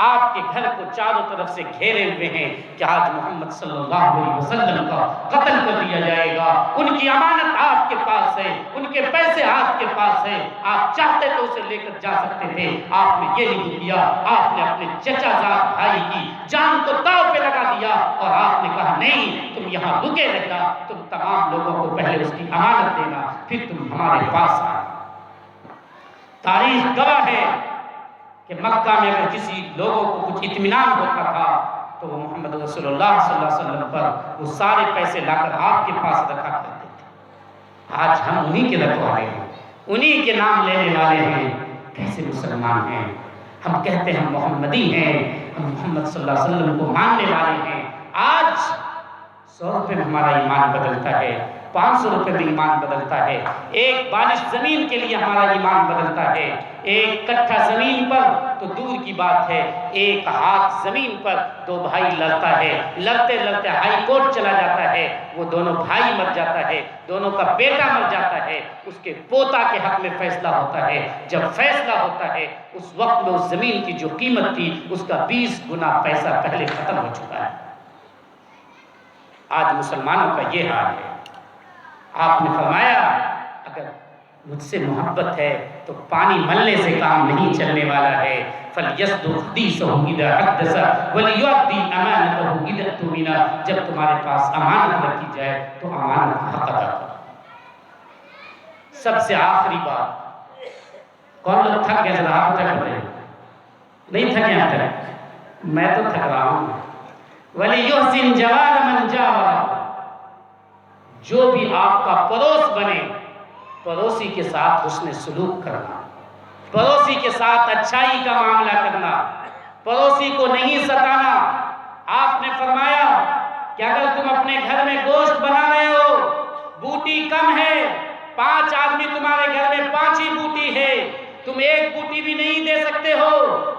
آپ کے گھر کو چاروں طرف سے گھیرے ہوئے ہیں کہ آج محمد صلی اللہ علیہ وسلم کا قتل کر دیا جائے گا، ان کی امانت آپ کے پاس ہے، ان کے پیسے آپ کے پاس ہیں، آپ چاہتے تو اسے لے کر جا سکتے تھے، آپ نے یہ نہیں کیا، آپ نے اپنے چچا زاد بھائی کی جان کو داؤ پہ لگا دیا اور آپ نے کہا نہیں، تم یہاں رکے رہنا، تم تمام لوگوں کو پہلے اس کی امانت دینا، پھر تم ہمارے پاس آنا۔ تاریخ گواہ ہے کہ مکہ میں اگر کسی لوگوں کو کچھ اطمینان ہوتا تھا تو وہ محمد رسول اللہ صلی اللہ علیہ وسلم پر وہ سارے پیسے لا کر آپ کے پاس رکھا کرتے تھے۔ آج ہم انہی کے رکھوالے ہیں، انہی کے نام لینے والے ہیں، کیسے مسلمان ہیں؟ ہم کہتے ہیں ہم محمدی ہیں، ہم محمد صلی اللہ علیہ وسلم کو ماننے والے ہیں۔ آج 100 روپے میں ہمارا ایمان بدلتا ہے، 500 روپے میں ایمان بدلتا ہے، ایک بالش زمین کے لیے ہمارا ایمان بدلتا ہے، ایک کٹھا زمین پر تو دور کی بات ہے، ایک ہاتھ زمین پر 2 بھائی لڑتا ہے، لڑتے لڑتے ہائی کورٹ چلا جاتا ہے، وہ دونوں بھائی مر جاتا ہے، دونوں کا بیٹا مر جاتا ہے، اس کے پوتا کے حق میں فیصلہ ہوتا ہے، جب فیصلہ ہوتا ہے اس وقت میں اس زمین کی جو قیمت تھی اس کا 20 گنا پیسہ پہلے ختم ہو چکا ہے۔ آج مسلمانوں کا یہ حال ہے۔ آپ نے فرمایا اگر مجھ سے محبت ہے تو پانی ملنے سے کام نہیں چلنے والا ہے، فَلْيَصْدُقْ حَدِيثَهُ إِذَا حَدَّثَ وَلْيُؤَدِّ أَمَانَتَهُ إِذَا اؤْتُمِنَ۔ جب تمہارے پاس امانت رکھی جائے تو امانت کا حق ادا کرو۔ سب سے آخری بات، کون لوگ تھک گئے؟ ذرا آپ تھک گئے؟ نہیں تھکے ہیں تک؟ میں تو تھک رہا ہوں۔ وَلِيُحْسِنْ جَوَارَ مَنْ جَاوَرَ، جو بھی آپ کا پڑوس بنے، پڑوسی کے ساتھ حسن سلوک کرنا، پڑوسی کے ساتھ اچھائی کا معاملہ کرنا، پڑوسی کو نہیں ستانا۔ آپ نے فرمایا کہ اگر تم اپنے گھر میں گوشت بنا رہے ہو، بوٹی کم ہے، 5 آدمی تمہارے گھر میں 5 ہی بوٹی ہے، تم 1 بوٹی بھی نہیں دے سکتے ہو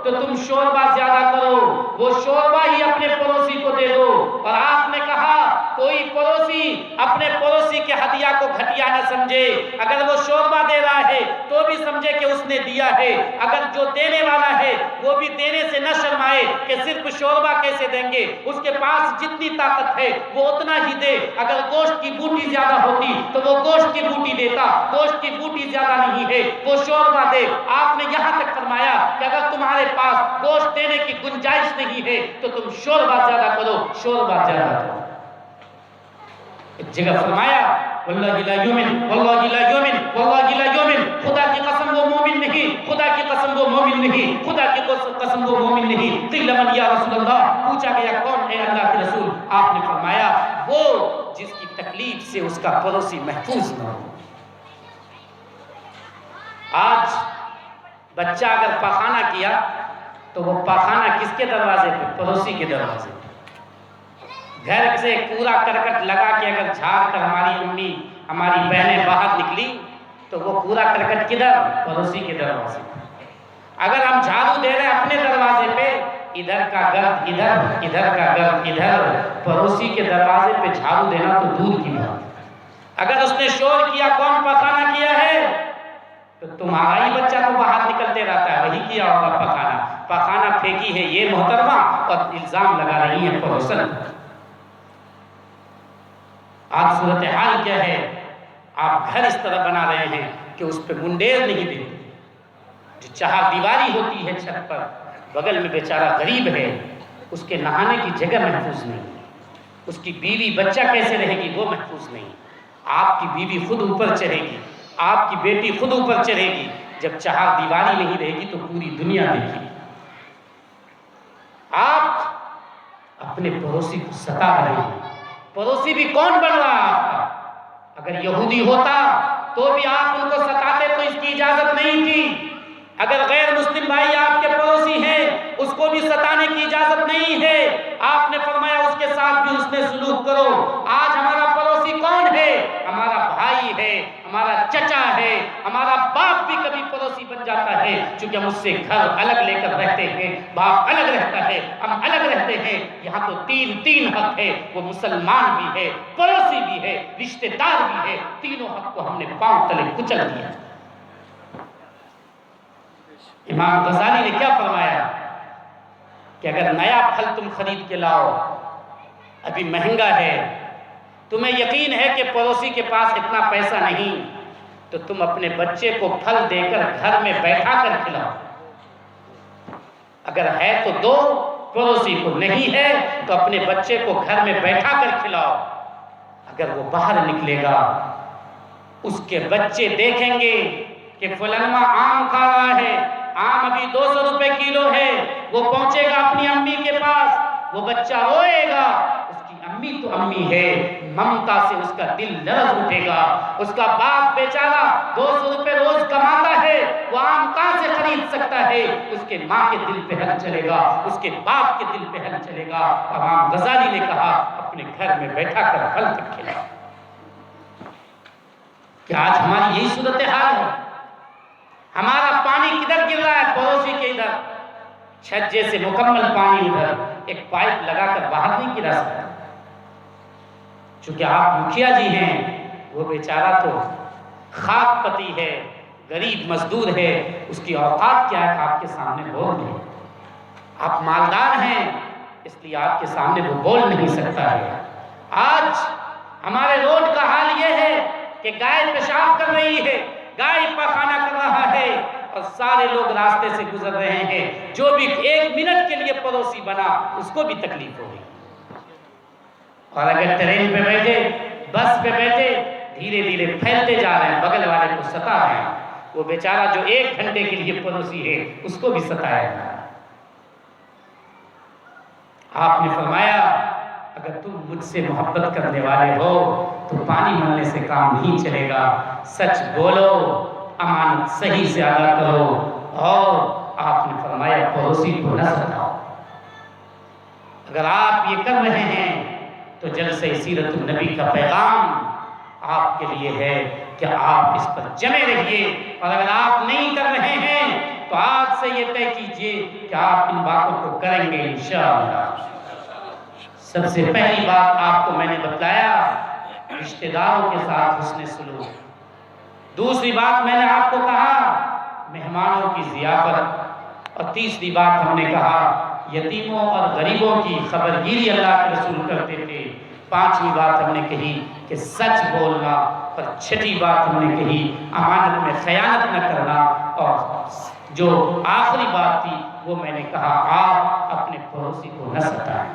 تو تم شوربہ زیادہ کرو، وہ شوربہ ہی اپنے پڑوسی کو دے دو۔ اور آپ نے کہا کوئی پڑوسی اپنے پڑوسی کے ہدیہ کو گھٹیا نہ سمجھے، اگر وہ شوربہ دے رہا ہے تو بھی سمجھے کہ اس نے دیا ہے، اگر جو دینے والا ہے وہ بھی دینے سے نہ شرمائے کہ صرف شوربہ کیسے دیں گے، اس کے پاس جتنی طاقت ہے وہ اتنا ہی دے۔ اگر گوشت کی بوٹی زیادہ ہوتی تو وہ گوشت کی بوٹی دیتا، گوشت کی بوٹی زیادہ نہیں ہے وہ شوربہ دے۔ آپ نے یہاں تک فرمایا کہ اگر تمہارے پاس گوشت دینے کی گنجائش نہیں ہے تو تم شوربہ زیادہ کرو، شوربہ زیادہ کرو۔ ایک جگہ فرمایا واللہ لا یومن، واللہ لا یومن، واللہ لا یومن، خدا کی قسم وہ مومن نہیں قسم وہ مومن نہیں۔ قیل من یا رسول اللہ، پوچھا گیا کون ہے اللہ کے رسول؟ آپ نے فرمایا وہ جس کی تکلیف سے اس کا پڑوسی محفوظ نہ ہو۔ آج بچہ اگر پاخانہ کیا تو وہ پاخانہ کس کے دروازے پہ؟ پڑوسی کے دروازے پہ۔ گھر سے پورا کرکٹ لگا کے اگر جھاڑ کر ہماری امی ہماری بہنیں باہر نکلی تو وہ پورا کرکٹ کدھر؟ پڑوسی کے دروازے پہ۔ اگر ہم جھاڑو دے رہے ہیں اپنے دروازے پہ، ادھر کا گرد ادھر، ادھر کا گرد ادھر، پڑوسی کے دروازے پہ جھاڑو دینا تو دور کی بات ہے۔ اگر اس نے شور کیا کون پاخانہ کیا ہے تو تمہارا ہی بچہ تو باہر نکلتے رہتا ہے، وہی کیا ہوگا پاخانہ۔ پاخانہ پھینکی ہے یہ محترمہ اور الزام لگا رہی ہیں پڑوسن۔ آج صورتحال کیا ہے؟ آپ گھر اس طرح بنا رہے ہیں کہ اس پہ منڈیر نہیں دیتے۔ جو چہار دیواری ہوتی ہے چھت پر، بغل میں بیچارہ غریب ہے، اس کے نہانے کی جگہ محفوظ نہیں، اس کی بیوی بچہ کیسے رہے گی وہ محفوظ نہیں۔ آپ کی بیوی خود اوپر چڑھے گی، آپ کی بیٹی خود اوپر چڑھے گی، جب چہار دیواری نہیں رہے گی تو پوری دنیا دیکھے گی۔ آپ اپنے پڑوسی کو ستا رہے ہیں۔ پڑوسی بھی کون بن رہا آپ کا؟ اگر یہودی ہوتا تو بھی آپ ان کو ستاتے تو اس کی اجازت نہیں تھی۔ اگر غیر مسلم بھائی آپ کے پڑوسی ہیں اس کو بھی ستانے کی اجازت نہیں ہے۔ آپ نے فرمایا اس کے ساتھ بھی اس نے سلوک کرو۔ آج ہمارا پڑوسی کون ہے؟ ہمارا بھائی ہے، ہمارا چچا ہے، ہمارا باپ بھی کبھی پڑوسی بن جاتا ہے، چونکہ ہم اس سے گھر الگ لے کر رہتے ہیں، باپ الگ رہتا ہے، ہم الگ رہتے ہیں۔ یہاں تو تین حق ہے، وہ مسلمان بھی ہے، پڑوسی بھی ہے، رشتہ دار بھی ہے۔ تینوں حق کو ہم نے پاؤں تلے کچل دیا۔ امام غزالی نے کیا فرمایا کہ اگر نیا پھل تم خرید کے لاؤ، ابھی مہنگا ہے، تمہیں یقین ہے کہ پڑوسی کے پاس اتنا پیسہ نہیں، تو تم اپنے بچے کو پھل دے کر گھر میں بیٹھا کر کھلاؤ۔ اگر ہے تو دو، پڑوسی کو نہیں ہے تو اپنے بچے کو گھر میں بیٹھا کر کھلاؤ۔ اگر وہ باہر نکلے گا، اس کے بچے دیکھیں گے کہ فلانواں آم کھا رہا ہے، آم ابھی 200 روپے کلو ہے، وہ پہنچے گا اپنی امی کے پاس، وہ بچہ روئے گا، اس کی امی تو امی ہے، ممتا سے اس کا دل لرز اٹھے گا۔ اس کا باپ بیچارہ 200 روپے روز کماتا ہے، وہ آم کہاں سے خرید سکتا ہے؟ اس کے ماں کے دل پہ حل چلے گا، اس کے باپ کے دل پہ حل چلے گا۔ امام غزالی نے کہا اپنے گھر میں بیٹھا کر پھل تک کھلاؤ۔ کہ آج ہماری یہی صورتحال ہے۔ ہمارا پانی کدھر گر رہا ہے؟ پڑوسی کے ادھر، چھجے سے مکمل پانی ادھر، ایک پائپ لگا کر باہر نہیں گرا سکتا۔ چونکہ آپ مکھیا جی ہیں، وہ بیچارہ تو خاک پتی ہے، غریب مزدور ہے، اس کی اوقات کیا ہے آپ کے سامنے بول دیں۔ آپ مالدار ہیں اس لیے آپ کے سامنے وہ بول نہیں سکتا ہے۔ آج ہمارے روڈ کا حال یہ ہے کہ گائے پیشاب کر رہی ہے، گائے پاخانہ کر رہا ہے، اور سارے لوگ راستے سے گزر رہے ہیں۔ جو بھی 1 منٹ کے لیے پڑوسی بنا اس کو بھی تکلیف ہو گئی۔ اور اگر ٹرین پہ بیٹھے، بس پہ بیٹھے، دھیرے دھیرے پھیلتے جا رہے ہیں، بغل والے کو ستا رہے ہیں، وہ بیچارہ جو 1 گھنٹے کے لیے پڑوسی ہے اس کو بھی ستایا جا رہا ہے۔ آپ نے فرمایا اگر تم مجھ سے محبت کرنے والے ہو تو پانی ملنے سے کام نہیں چلے گا، سچ بولو، امانت صحیح سے ادا کرو، اور آپ نے فرمایا پڑوسی کو نہ ستاؤ۔ اگر آپ یہ کر رہے ہیں تو جلسہ سیرت النبی کا پیغام آپ کے لیے ہے کہ آپ اس پر جمے رہیے، اور اگر آپ نہیں کر رہے ہیں تو آج سے یہ طے کیجئے کہ آپ ان باتوں کو کریں گے انشاءاللہ۔ سب سے پہلی بات آپ کو میں نے بتلایا رشتہ داروں کے ساتھ حسن سلوک، دوسری بات میں نے آپ کو کہا مہمانوں کی ضیافت، اور تیسری بات ہم نے کہا یتیموں اور غریبوں کی خبرگیری اللہ کے رسول کرتے تھے، پانچویں بات ہم نے کہی کہ سچ بولنا، اور چھٹی بات ہم نے کہی امانت میں خیانت نہ کرنا، اور جو آخری بات تھی وہ میں نے کہا آپ اپنے پڑوسی کو نہ ستائیں۔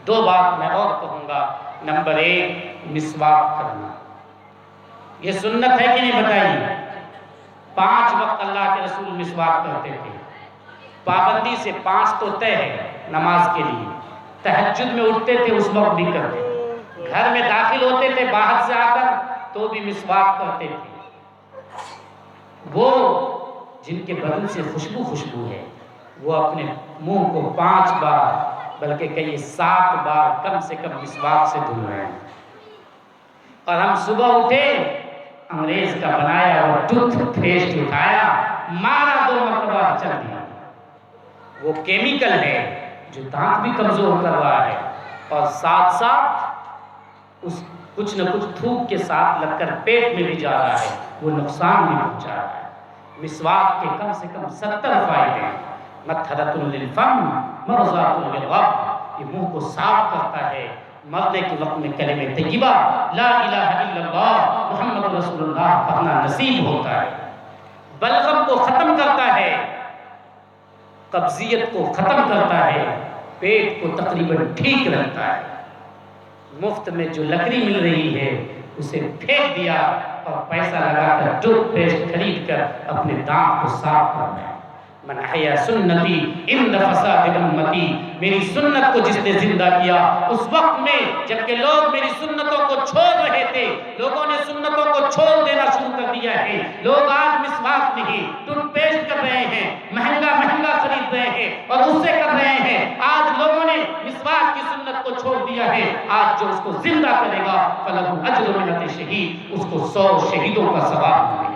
2 بات میں اور کہوں گا۔ نمبر 1 مسواک کرنا، یہ سنت ہے کہ نہیں بتائیے؟ 5 وقت اللہ کے رسول مسواک کرتے تھے، پابندی سے 5 تو طے ہے نماز کے لیے. تہجد میں اٹھتے تھے اس وقت بھی کرتے تھے, گھر میں داخل ہوتے تھے باہر سے آ کر تو بھی مسواک کرتے تھے. وہ جن کے بدن سے خوشبو ہے وہ اپنے منہ کو 5 بار بلکہ کئی 7 بار کم سے کم مسواک سے دھل رہے ہیں. اور ہم صبح اٹھے, انگریز کا بنایا وہ ٹوتھ پیسٹ اٹھایا, مارا 2 مرتبہ چل دیا. وہ کیمیکل ہے جو دانت بھی کمزور کر رہا ہے اور ساتھ ساتھ اس کچھ نہ کچھ تھوک کے ساتھ لگ کر پیٹ میں بھی جا رہا ہے, وہ نقصان بھی پہنچا رہا ہے. مسواک کے کم سے کم 70 فائدے ہیں. مطہرۃ للفم مرضاۃ للرب, یہ منہ کو صاف کرتا ہے. مرنے کے وقت میں کلمہ طیبہ لا الہ الا اللہ محمد رسول اللہ پڑھنا نصیب ہوتا ہے. بلغم کو ختم کرتا ہے, قبضیت کو ختم کرتا ہے, پیٹ کو تقریباً ٹھیک رکھتا ہے. مفت میں جو لکڑی مل رہی ہے اسے پھینک دیا اور پیسہ لگا کر ٹوتھ پیسٹ خرید کر اپنے دانت کو صاف کرنا ہے. من احیا سنتی عند فساد امتی, میری سنت کو جس نے زندہ کیا اس وقت میں جبکہ لوگ میری سنتوں کو چھوڑ رہے تھے, لوگوں نے سنتوں کو چھوڑ دینا شروع کر دیا ہے. لوگ آج مسواک نہیں ٹوتھ پیسٹ کر رہے ہیں, مہنگا خرید رہے ہیں اور اس سے کر رہے ہیں. آج لوگوں نے مسواک کی سنت کو چھوڑ دیا ہے. آج جو اس کو زندہ کرے گا فلہ اجر مئۃ شہید, اس کو 100 شہیدوں کا ثواب ملے گا.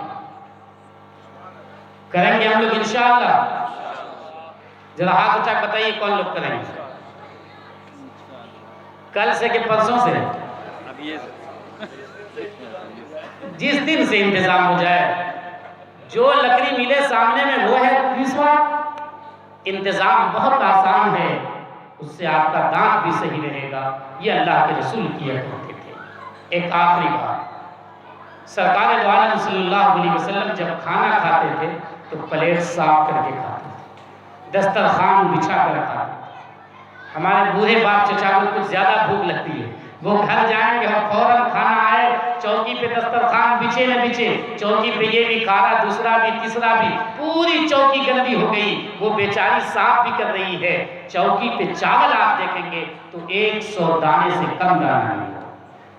کریں گے ہم لوگ انشاءاللہ؟ ذرا ہاتھ اٹھا کے بتائیے کون لوگ کریں گے؟ کل سے کہ پرسوں سے؟ جس دن سے انتظام ہو جائے. جو لکڑی ملے سامنے میں وہ ہے مسواک. انتظام بہت آسان ہے, اس سے آپ کا دانت بھی صحیح رہے گا. یہ اللہ کے رسول کیا کرتے تھے. ایک آخری بات, سرکار دو عالم صلی اللہ علیہ وسلم جب کھانا کھاتے تھے تو پلیٹ صاف کر کے کھاتے تھے, دسترخوان بچھا کر کھاتے تھے. ہمارے بوڑھے باپ چچا کو کچھ زیادہ بھوک لگتی ہے, وہ گھر جائیں گے اور فوراً کھانا آئے, چوکی پہ دسترخوان بچھے نہ بچھے, چوکی پہ یہ بھی کھا رہا, دوسرا بھی, تیسرا بھی, پوری چوکی گندی ہو گئی. وہ بیچاری صاف بھی کر رہی ہے. چوکی پہ چاول آپ دیکھیں گے تو 100 دانے سے کم دانا نہیں.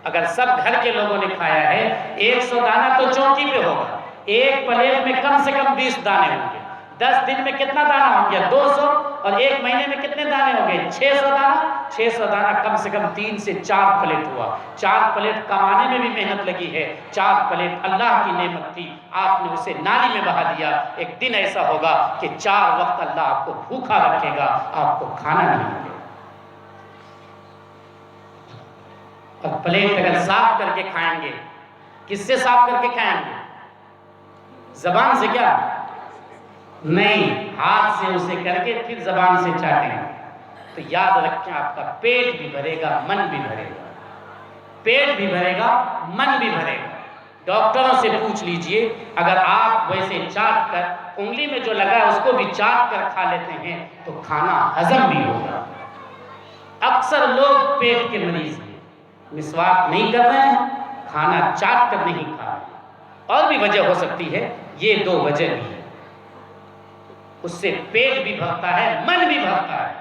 اگر سب گھر کے لوگوں نے کھایا ہے 100 دانہ تو چوکی پہ ہوگا. ایک پلیٹ میں کم سے کم 20 دانے ہوں گے. 10 دن میں کتنا دانہ ہو گیا؟ 200. اور ایک مہینے میں کتنے دانے ہو گئے؟ 600 دانہ. 600 دانہ کم سے کم 3 سے 4 پلیٹ ہوا. 4 پلیٹ کمانے میں بھی محنت لگی ہے. 4 پلیٹ اللہ کی نعمت تھی, آپ نے اسے نالی میں بہا دیا. ایک دن ایسا ہوگا کہ 4 وقت اللہ آپ کو بھوکا رکھے گا, آپ کو کھانا نہیں ملے گا. اور پلیٹ اگر صاف کر کے کھائیں گے, کس سے صاف کر کے کھائیں گے؟ زبان سے کیا؟ نہیں, ہاتھ سے اسے کر کے پھر زبان سے چاٹیں گے. تو یاد رکھیں آپ کا پیٹ بھی بھرے گا, من بھی بھرے گا. پیٹ بھی بھرے گا, من بھی بھرے گا. ڈاکٹروں سے پوچھ لیجئے, اگر آپ ویسے چاٹ کر انگلی میں جو لگا ہے اس کو بھی چاٹ کر کھا لیتے ہیں تو کھانا ہضم بھی ہوگا. اکثر لوگ پیٹ کے مریض ہیں, مسواک نہیں کر رہے ہیں, کھانا چاٹ کر نہیں کھا رہے ہیں. اور بھی وجہ ہو سکتی ہے, یہ 2 وجہ بھی ہے. اس سے پیٹ بھی بھرتا ہے, من بھی بھرتا ہے.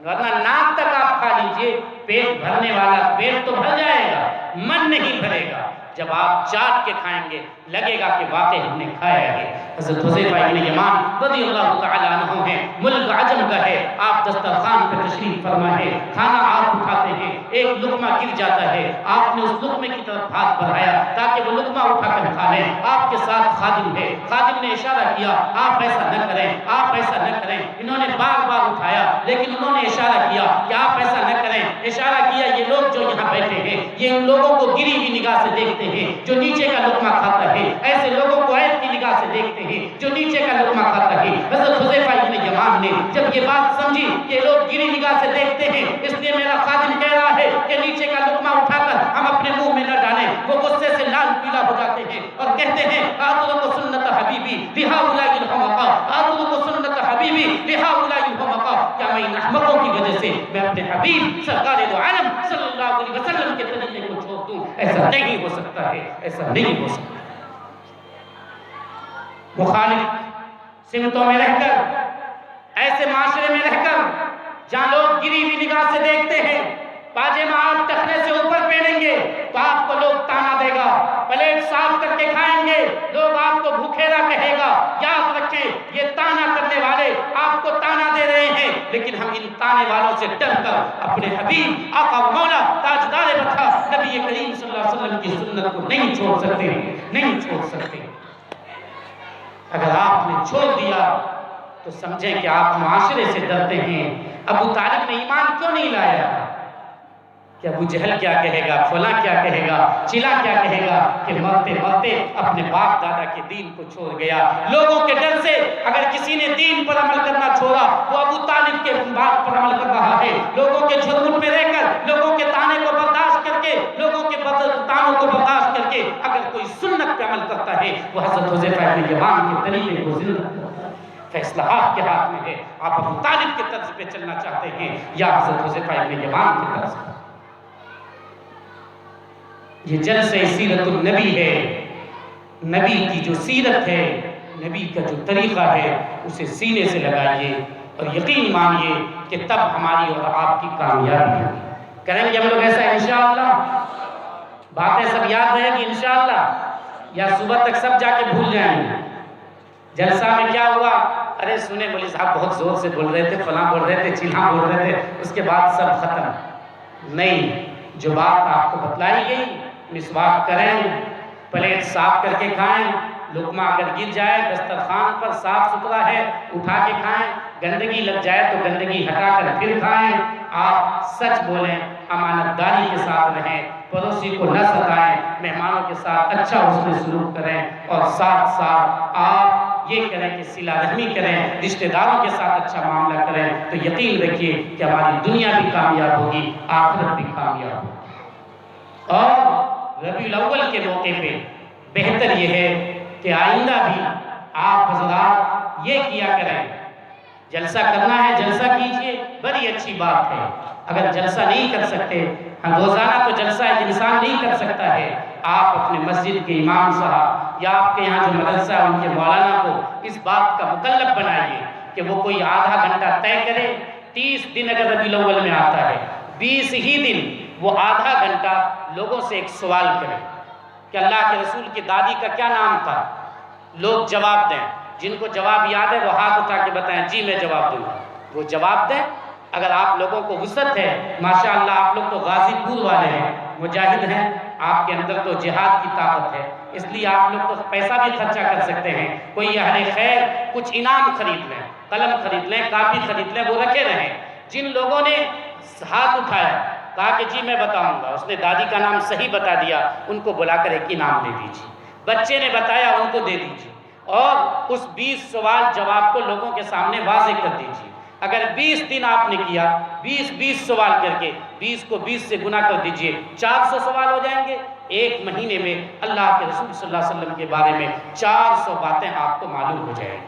ورنہ ناک تک آپ کھا لیجئے, پیٹ بھرنے والا پیٹ تو بھر جائے گا, من نہیں بھرے گا. جب آپ چاٹ کے کھائیں گے لگے گا کہ واقعی ہم نے کھایا ہے. حضرت حذیفہ بن یمان رضی اللہ تعالیٰ عنہ ہیں, ملک عجم کا ہے, آپ دسترخوان پہ تشریف فرما ہے, کھانا آپ اٹھاتے ہیں, ایک لقمہ گر جاتا ہے, آپ نے اس لقمے کی طرف ہاتھ بڑھایا تاکہ وہ لقمہ اٹھا کر کھا لیں. آپ کے ساتھ خادم ہے, خادم نے اشارہ کیا آپ ایسا نہ کریں, آپ ایسا نہ کریں. انہوں نے بار بار اٹھایا لیکن انہوں نے اشارہ کیا کہ آپ ایسا نہ کریں. اشارہ کیا, یہ لوگ جو یہاں بیٹھے ہیں یہ ان لوگوں کو گری ہوئی نگاہ سے دیکھتے ہیں جو نیچے کا لقمہ کھاتا ہے, ایسے لوگوں کو عیب کی نگاہ سے دیکھتے ہیں جو نیچے کا لقمہ کھاتا ہے. حضرت حذیفہ بن یمان نے جب یہ بات سمجھی کہ لوگ گری نگاہ سے دیکھتے ہیں, اس لیے میرا خادم کہہ رہا ہے کہ نیچے کا لقمہ اٹھا کر ہم اپنے منہ میں نہ ڈالیں. وہ غصے سے لال پیلا ہو جاتے ہیں اور کہتے ہیں آترک سنت حبیبی لہؤلاء الحمقاء, آترک سنت حبیبی لہؤلاء الحمقاء. کیا میں ان احمقوں کی وجہ سے میں اپنے حبیب سرکار دو عالم صلی اللہ علیہ وسلم کے طریقے کو چھوڑ دوں؟ ایسا نہیں ہو سکتا ہے, ایسا نہیں ہو سکتا. مخالف سمتوں میں رہ کر ایسے معاشرے میں رہ کر جہاں لوگ گری ہوئی نگاہ سے دیکھتے ہیں، پاجامہ آپ ٹخنے سے اوپر پہنیں گے تو آپ کو لوگ تانا دے گا، پلیٹ صاف کر کے کھائیں گے لوگ آپ کو بھوکھیرا کہے گا۔ یاد رکھیں یہ تانا کرنے والے آپ کو تانا دے رہے ہیں، لیکن ہم ان تانے والوں سے ڈر کر اپنے حبیب آقا و مولا تاجدار وطن نبی کریم صلی اللہ علیہ وسلم کی سنت کو نہیں چھوڑ سکتے، نہیں چھوڑ سکتے۔ اگر آپ نے چھوڑ دیا تو سمجھیں کہ آپ معاشرے سے ڈرتے ہیں۔ ابو طالب نے ایمان کیوں نہیں لایا کہ ابو جہل کیا کہے گا، فلاں کیا کہے گا، چلا کیا کہے گا، کہ مرتے مرتے اپنے باپ دادا کے دین کو چھوڑ گیا۔ لوگوں کے ڈر سے اگر کسی نے دین پر عمل کرنا چھوڑا وہ ابو طالب کے بات پر عمل کر رہا ہے۔ لوگوں کے جھرمٹ میں رہ کر، لوگوں کے تانے کو برداشت کر کے، لوگوں کے تانوں کو برداشت کر کے اگر کوئی سنت پہ عمل کرتا ہے وہ حضرت حذیفہ بن یمان کے طریقے کو زندہ کرتا ہے۔ فیصلہ آپ کے ہاتھ میں ہے، آپ ابو طالب کے طرز پہ چلنا چاہتے ہیں یا حضرت حذیفہ بن یمان کے طرز پہ۔ یہ جلسہ سیرت النبی ہے، نبی کی جو سیرت ہے، نبی کا جو طریقہ ہے اسے سینے سے لگائیے اور یقین مانیے کہ تب ہماری اور آپ کی کامیابی ہوگی۔ کریں گے ہم لوگ ایسا انشاءاللہ؟ باتیں سب یاد رہے گی انشاءاللہ یا صبح تک سب جا کے بھول جائیں گے؟ جلسہ میں کیا ہوا؟ ارے سنیں مولوی صاحب بہت زور سے بول رہے تھے، فلاں بول رہے تھے، چیلہاں بول رہے تھے، اس کے بعد سب ختم۔ نہیں، جو بات آپ کو بتلائی گئی، مسواک کریں، پلیٹ صاف کر کے کھائیں، لقمہ اگر گر جائے دسترخوان پر صاف ستھرا ہے اٹھا کے کھائیں، گندگی لگ جائے تو گندگی ہٹا کر پھر کھائیں، آپ سچ بولیں، امانت داری کے ساتھ رہیں، پڑوسی کو نہ ستائیں، مہمانوں کے ساتھ اچھا حسن سلوک کریں، اور ساتھ ساتھ آپ یہ کریں کہ صلہ رحمی کریں، رشتہ داروں کے ساتھ اچھا معاملہ کریں، تو یقین رکھیے کہ ہماری دنیا بھی کامیاب ہوگی، آخرت بھی کامیاب ہوگی۔ اور ربیع الاول کے موقع پہ بہتر یہ ہے کہ آئندہ بھی آپ حضرات یہ کیا کریں، جلسہ کرنا ہے جلسہ کیجئے، بڑی اچھی بات ہے۔ اگر جلسہ نہیں کر سکتے، روزانہ تو جلسہ ایک انسان نہیں کر سکتا ہے، آپ اپنے مسجد کے امام صاحب یا آپ کے یہاں جو مدرسہ ہے ان کے مولانا کو اس بات کا مکلف بنائیے کہ وہ کوئی آدھا گھنٹہ طے کرے۔ 30 دن اگر ربیع الاول میں آتا ہے، 20 ہی دن وہ آدھا گھنٹہ لوگوں سے ایک سوال کریں کہ اللہ کے رسول کی دادی کا کیا نام تھا، لوگ جواب دیں، جن کو جواب یاد ہے وہ ہاتھ اٹھا کے بتائیں جی میں جواب دوں گا، وہ جواب دیں۔ اگر آپ لوگوں کو وسعت ہے، ماشاءاللہ آپ لوگ تو غازی پور والے ہیں، مجاہد ہیں، آپ کے اندر تو جہاد کی طاقت ہے، اس لیے آپ لوگ تو پیسہ بھی خرچہ کر سکتے ہیں، کوئی اہل خیر کچھ انعام خرید لیں، قلم خرید لیں، کاپی خرید لیں، وہ رکھے رہیں۔ جن لوگوں نے ہاتھ اٹھایا کہا کہ جی میں بتاؤں گا، اس نے دادی کا نام صحیح بتا دیا، ان کو بلا کر ایک انعام دے دیجیے، بچے نے بتایا ان کو دے دیجیے، اور اس 20 سوال جواب کو لوگوں کے سامنے واضح کر دیجیے۔ اگر 20 دن آپ نے کیا، 20 سوال کر کے 20 کو 20 سے گنا کر دیجئے، 400 سوال ہو جائیں گے۔ ایک مہینے میں اللہ کے رسول صلی اللہ علیہ وسلم کے بارے میں 400 باتیں آپ کو معلوم ہو جائیں گی۔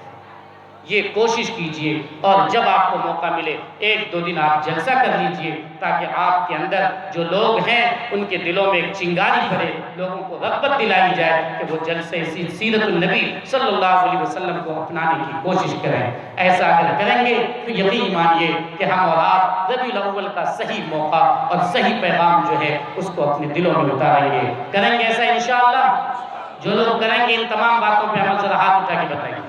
یہ کوشش کیجئے، اور جب آپ کو موقع ملے 1-2 دن آپ جلسہ کر لیجئے، تاکہ آپ کے اندر جو لوگ ہیں ان کے دلوں میں ایک چنگاری بھرے، لوگوں کو رغبت دلائی جائے کہ وہ جلسہ سیرت النبی صلی اللہ علیہ وسلم کو اپنانے کی کوشش کریں۔ ایسا اگر کریں گے تو یقین مانیے کہ ہم اور آپ ربیع الاول کا صحیح موقع اور صحیح پیغام جو ہے اس کو اپنے دلوں میں اتاریں گے۔ کریں گے ایسا انشاءاللہ؟ جو لوگ کریں گے ان تمام باتوں پہ عمل ذرا ہاتھ اٹھا کے بتائیں گے۔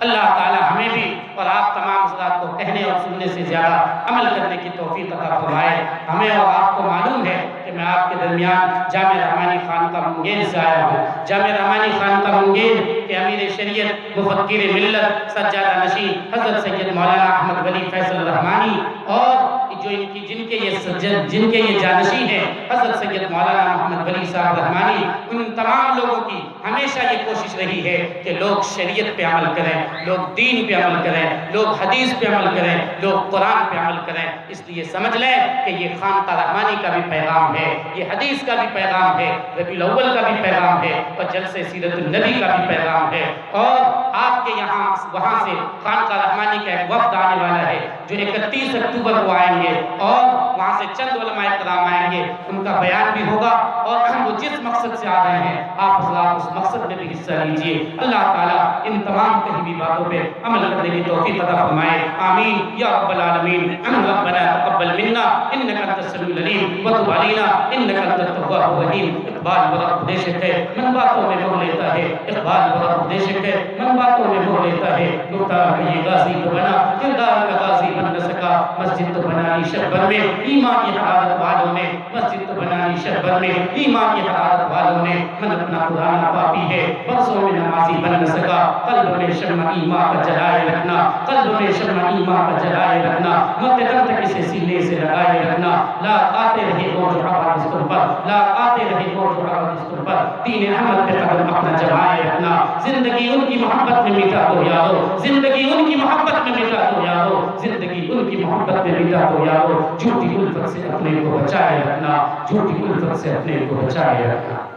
اللہ تعالی ہمیں بھی اور آپ تمام حضرات کو کہنے اور سننے سے زیادہ عمل کرنے کی توفیق عطا فرمائے۔ ہمیں اور آپ کو معلوم ہے کہ میں آپ کے درمیان جامع رحمانی خانقاہ منگیر سے آیا ہوں۔ جامع رحمانی خانقاہ منگیر کے امیر شریعت، مفکر ملت، سجادہ نشین حضرت سید مولانا احمد ولی فیصل رحمانی، اور جو جن کے یہ جانشین ہیں حضرت سید مولانا محمد ولی صاحب رحمانی، ان تمام لوگوں کی ہمیشہ یہ کوشش رہی ہے کہ لوگ شریعت پہ عمل کریں، لوگ دین پہ عمل کریں، لوگ حدیث پہ عمل کریں، لوگ قرآن پہ عمل کریں۔ اس لیے سمجھ لیں کہ یہ خانقاہ رحمانی کا بھی پیغام ہے، یہ حدیث کا بھی پیغام ہے، ربیع الاول کا بھی پیغام ہے، اور جلسہ سیرت النبی کا بھی پیغام ہے۔ اور آپ کے یہاں وہاں سے خانقاہ رحمانی کا ایک وفد آنے والا ہے جو 31 اکتوبر کو آئیں گے، اور وہاں سے چند علماء کرام آئیں گے، ان کا بیان بھی ہوگا، اور وہ جس مقصد سے آ رہے ہیں آپ حضرات اس مقصد میں بھی حصہ لیجئے۔ اللہ تعالیٰ ان تمام کہی ہوئی باتوں پہ عمل کرنے کی توفیق عطا فرمائے، آمین یا رب العالمین۔ ربنا تقبل منا انک انت السمیع العلیم وتب علینا انک انت التواب الرحیم۔ اقبال بڑا اپدیشک ہے، من باتوں میں موہ لیتا ہے، اقبال بڑا اپدیشک ہے، من باتوں میں موہ لیتا ہے۔ گفتار کا یہ غازی تو بنا، کردار کا غازی بن نہ سکا، مسجد تو بنا لی شہبر میں ایمان کی حرارت والوں نے، مسجد تو بنا لی شہبر میں ایمان کی حرارت والوں نے۔ من اپنا پرانا پاپی ہے، برسوں میں نمازی بن نہ سکا، قلب میں شمع ایمان کا جلائے رکھنا، قلب میں شمع ایمان کا جلائے رکھنا، مرتے دم تک اسے سینے سے لگائے رکھنا۔ لا آتے رہے اور جو حوادث تم پر، لا آتے رہے اور جو حوادث تم پر، دین احمد پہ قدم اپنا جمائے رکھنا۔ زندگی ان کی محبت میں مٹا دو یارو، زندگی ان کی محبت میں مٹا دو یارو، زندگی ان کی محبت میں مٹا دو یارو۔ جھوٹی الفت سے اپنے کو بچائے رکھنا، جھوٹی الفت سے اپنے کو بچائے رکھنا۔